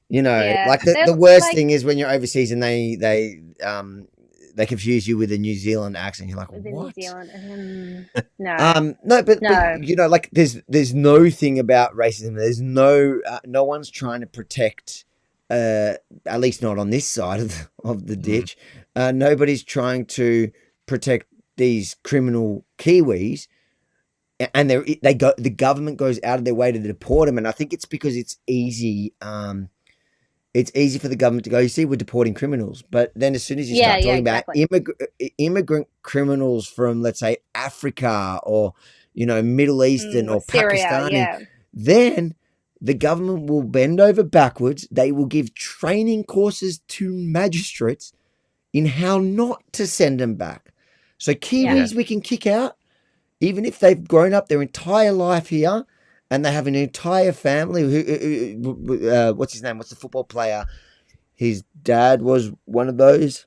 like the worst thing is when you're overseas and they confuse you with a New Zealand accent. You're like, what? New Zealand. No. But like there's no thing about racism. There's no one's trying to protect, at least not on this side of the ditch. Nobody's trying to protect these criminal Kiwis, and the government goes out of their way to deport them. And I think it's because it's easy. It's easy for the government to go, you see, we're deporting criminals. But then as soon as you start talking about immigrant criminals from, let's say, Africa or, Middle Eastern or Syria, Pakistani, then the government will bend over backwards. They will give training courses to magistrates in how not to send them back. So Kiwis we can kick out. even if they've grown up their entire life here and they have an entire family, what's his name? What's the football player? His dad was one of those.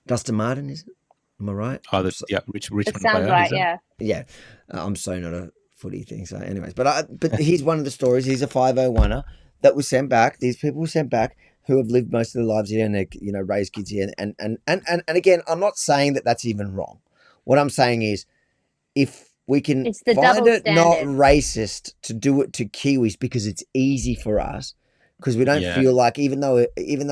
Dustin Martin, is it? Am I right? Oh, Richmond It sounds player. right, yeah. Yeah. I'm so not a footy thing. So, anyways, but here's one of the stories. He's a 501er that was sent back. These people were sent back who have lived most of their lives here and they, raised kids here. And again, I'm not saying that that's even wrong. What I'm saying is, if we can find it not racist to do it to Kiwis because it's easy for us, because we don't feel like, even though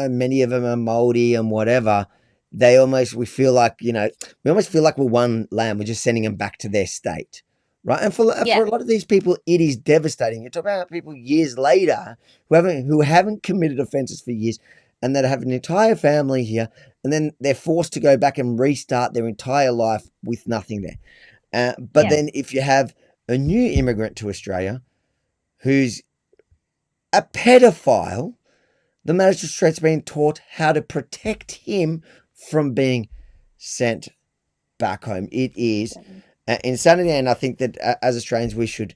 many of them are Māori and whatever, we feel like, we almost feel like we're one land. We're just sending them back to their state, right? And for a lot of these people, it is devastating. You talk about people years later who haven't committed offences for years, and that have an entire family here, and then they're forced to go back and restart their entire life with nothing there. But then if you have a new immigrant to Australia who's a pedophile, the magistrate's been taught how to protect him from being sent back home. It is insanity, and I think that as Australians we should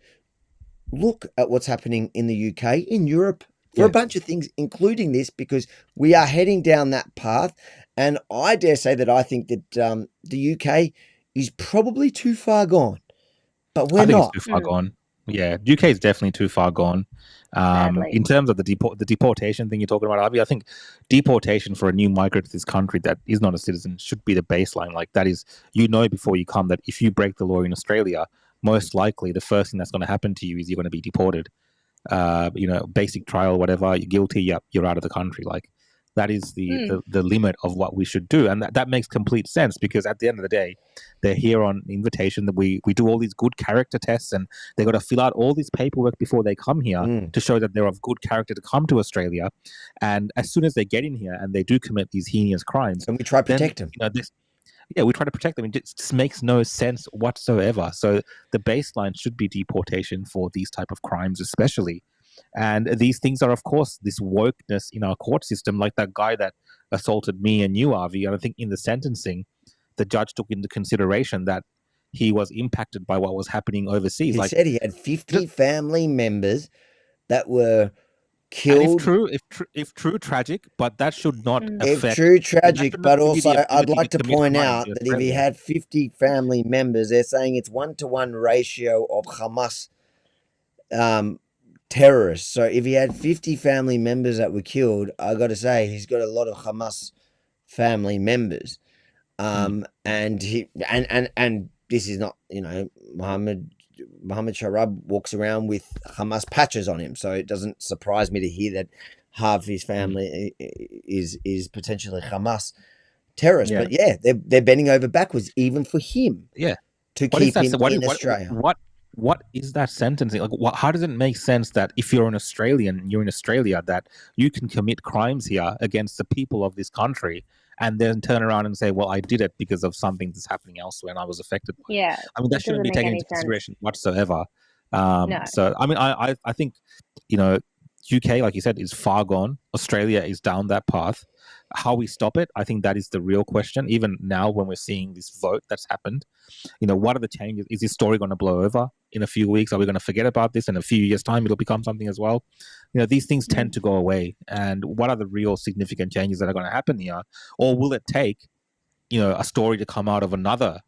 look at what's happening in the UK, in Europe, for a bunch of things, including this, because we are heading down that path. And I dare say that I think that the UK is probably too far gone, but we're not. It's too far gone. Yeah, UK is definitely too far gone. In terms of the deportation thing you're talking about, Avi, I think deportation for a new migrant to this country that is not a citizen should be the baseline. Like, that is, before you come, that if you break the law in Australia, most likely the first thing that's going to happen to you is you're going to be deported. Basic trial, whatever, you're guilty, you're out of the country. Like, that is the limit of what we should do. And that makes complete sense, because at the end of the day, they're here on invitation. That we do all these good character tests, and they got to fill out all this paperwork before they come here to show that they're of good character to come to Australia. And as soon as they get in here and they do commit these heinous crimes, and we try to protect them. We try to protect them. It just makes no sense whatsoever. So the baseline should be deportation for these type of crimes, especially. And these things are, of course, this wokeness in our court system, like that guy that assaulted me and you, Avi. And I think in the sentencing, the judge took into consideration that he was impacted by what was happening overseas. He said he had 50 family members that were killed. And if true, tragic, but that should not affect. If true, tragic, but also I'd like to point out that if he had 50 family members, they're saying it's 1-to-1 ratio of Hamas terrorists. So if he had 50 family members that were killed, I got to say he's got a lot of Hamas family members. And this is not, Mohammed Sharab walks around with Hamas patches on him, so it doesn't surprise me to hear that half his family is potentially Hamas terrorists. But they're bending over backwards even for him. To keep him in Australia. What is that sentencing? Like, how does it make sense that if you're an Australian, you're in Australia, that you can commit crimes here against the people of this country, and then turn around and say, well, I did it because of something that's happening elsewhere and I was affected by it. I mean, that shouldn't be taken into consideration whatsoever. No. So, I mean, I think, UK, like you said, is far gone. Australia is down that path. How we stop it, I think that is the real question. Even now, when we're seeing this vote that's happened, what are the changes? Is this story going to blow over in a few weeks? Are we going to forget about this in a few years' time? It'll become something as well. These things tend to go away. And what are the real significant changes that are going to happen here? Or will it take, a story to come out of another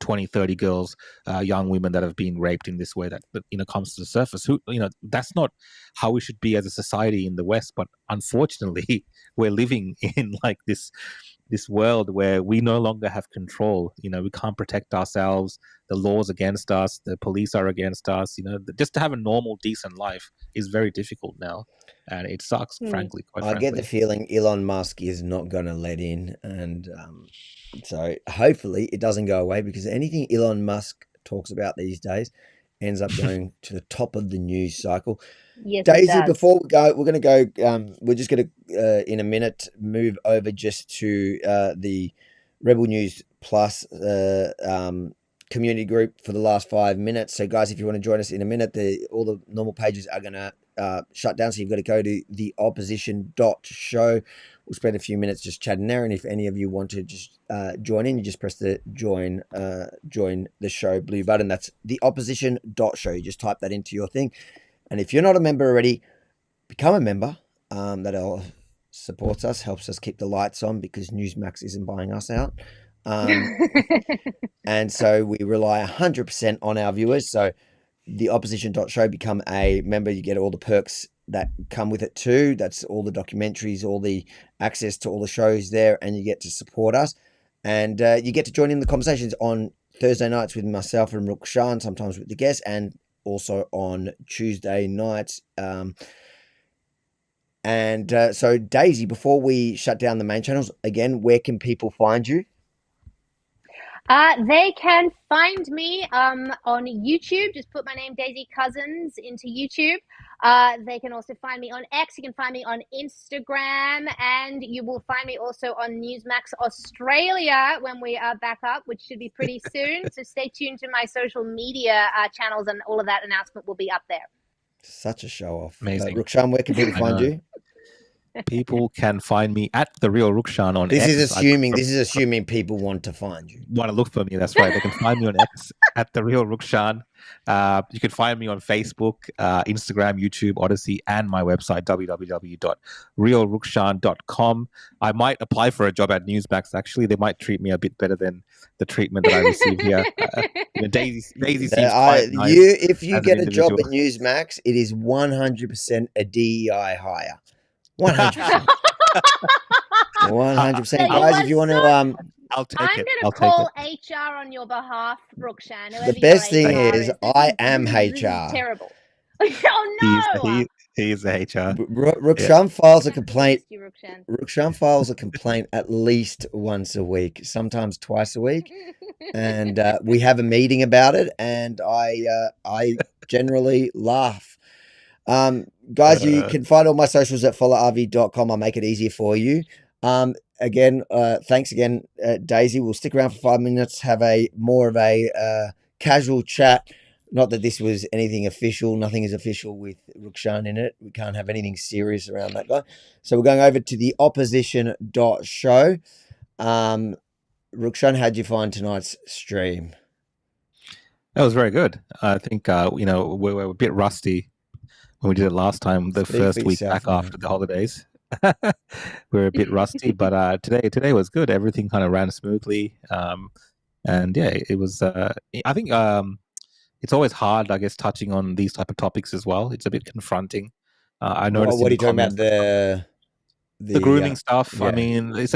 20, 30 girls, young women that have been raped in this way that comes to the surface? That's not how we should be as a society in the West. But unfortunately, we're living in like this world where we no longer have control. We can't protect ourselves. The law's against us. The police are against us. Just to have a normal, decent life is very difficult now. And it sucks, frankly. I get the feeling Elon Musk is not going to let in. And so hopefully it doesn't go away, because anything Elon Musk talks about these days ends up going to the top of the news cycle. Yes, Daisy, before we go, we're going to go, we're just going to, in a minute, move over just to the Rebel News Plus community group for the last 5 minutes. So, guys, if you want to join us in a minute, all the normal pages are going to shut down. So you've got to go to theopposition.show. We'll spend a few minutes just chatting there. And if any of you want to just join in, you just press the join the show blue button. That's theopposition.show. You just type that into your thing. And if you're not a member already, become a member. That supports us, helps us keep the lights on because Newsmax isn't buying us out. And so we rely 100% on our viewers. So the opposition.show, become a member. You get all the perks that come with it too. That's all the documentaries, all the access to all the shows there, and you get to support us. And you get to join in the conversations on Thursday nights with myself and Rukshan, sometimes with the guests, and also on Tuesday nights. So Daisy, before we shut down the main channels, again, where can people find you? They can find me on YouTube. Just put my name, Daisy Cousens, into YouTube. They can also find me on X. You can find me on Instagram. And you will find me also on Newsmax Australia when we are back up, which should be pretty soon. So stay tuned to my social media channels, and all of that announcement will be up there. Such a show off. Amazing. Rukshan, where can people find you? People can find me at The Real Rukshan on X. This is assuming people want to find you. Want to look for me, that's right. They can find me on X at The Real Rukshan. You can find me on Facebook, Instagram, YouTube, Odyssey, and my website, www.realrukshan.com. I might apply for a job at Newsmax, actually. They might treat me a bit better than the treatment that I receive here. Daisy seems quite nice. If you get a job at Newsmax, it is 100% a DEI hire. 100%. 100%. Guys, if you want to... I'll take I'm it. going to call HR on your behalf, Rukshan. The best thing is I am HR. This is terrible. Oh, no! He is the HR. Rukshan files a complaint. Rukshan files a complaint at least once a week, sometimes twice a week. And we have a meeting about it, and I generally laugh. Guys, you can find all my socials at followrv.com. I'll make it easier for you. Again, thanks again, Daisy. We'll stick around for 5 minutes, have more of a casual chat. Not that this was anything official. Nothing is official with Rukshan in it. We can't have anything serious around that guy. So we're going over to the opposition.show. Rukshan, how'd you find tonight's stream? That was very good. I think, we were a bit rusty when we did it last time, the first week back after the holidays. We were a bit rusty, but today was good. Everything kind of ran smoothly. And yeah, it was, I think it's always hard, I guess, touching on these type of topics as well. It's a bit confronting. I noticed. What are you talking about? The grooming stuff. Yeah. I mean, it's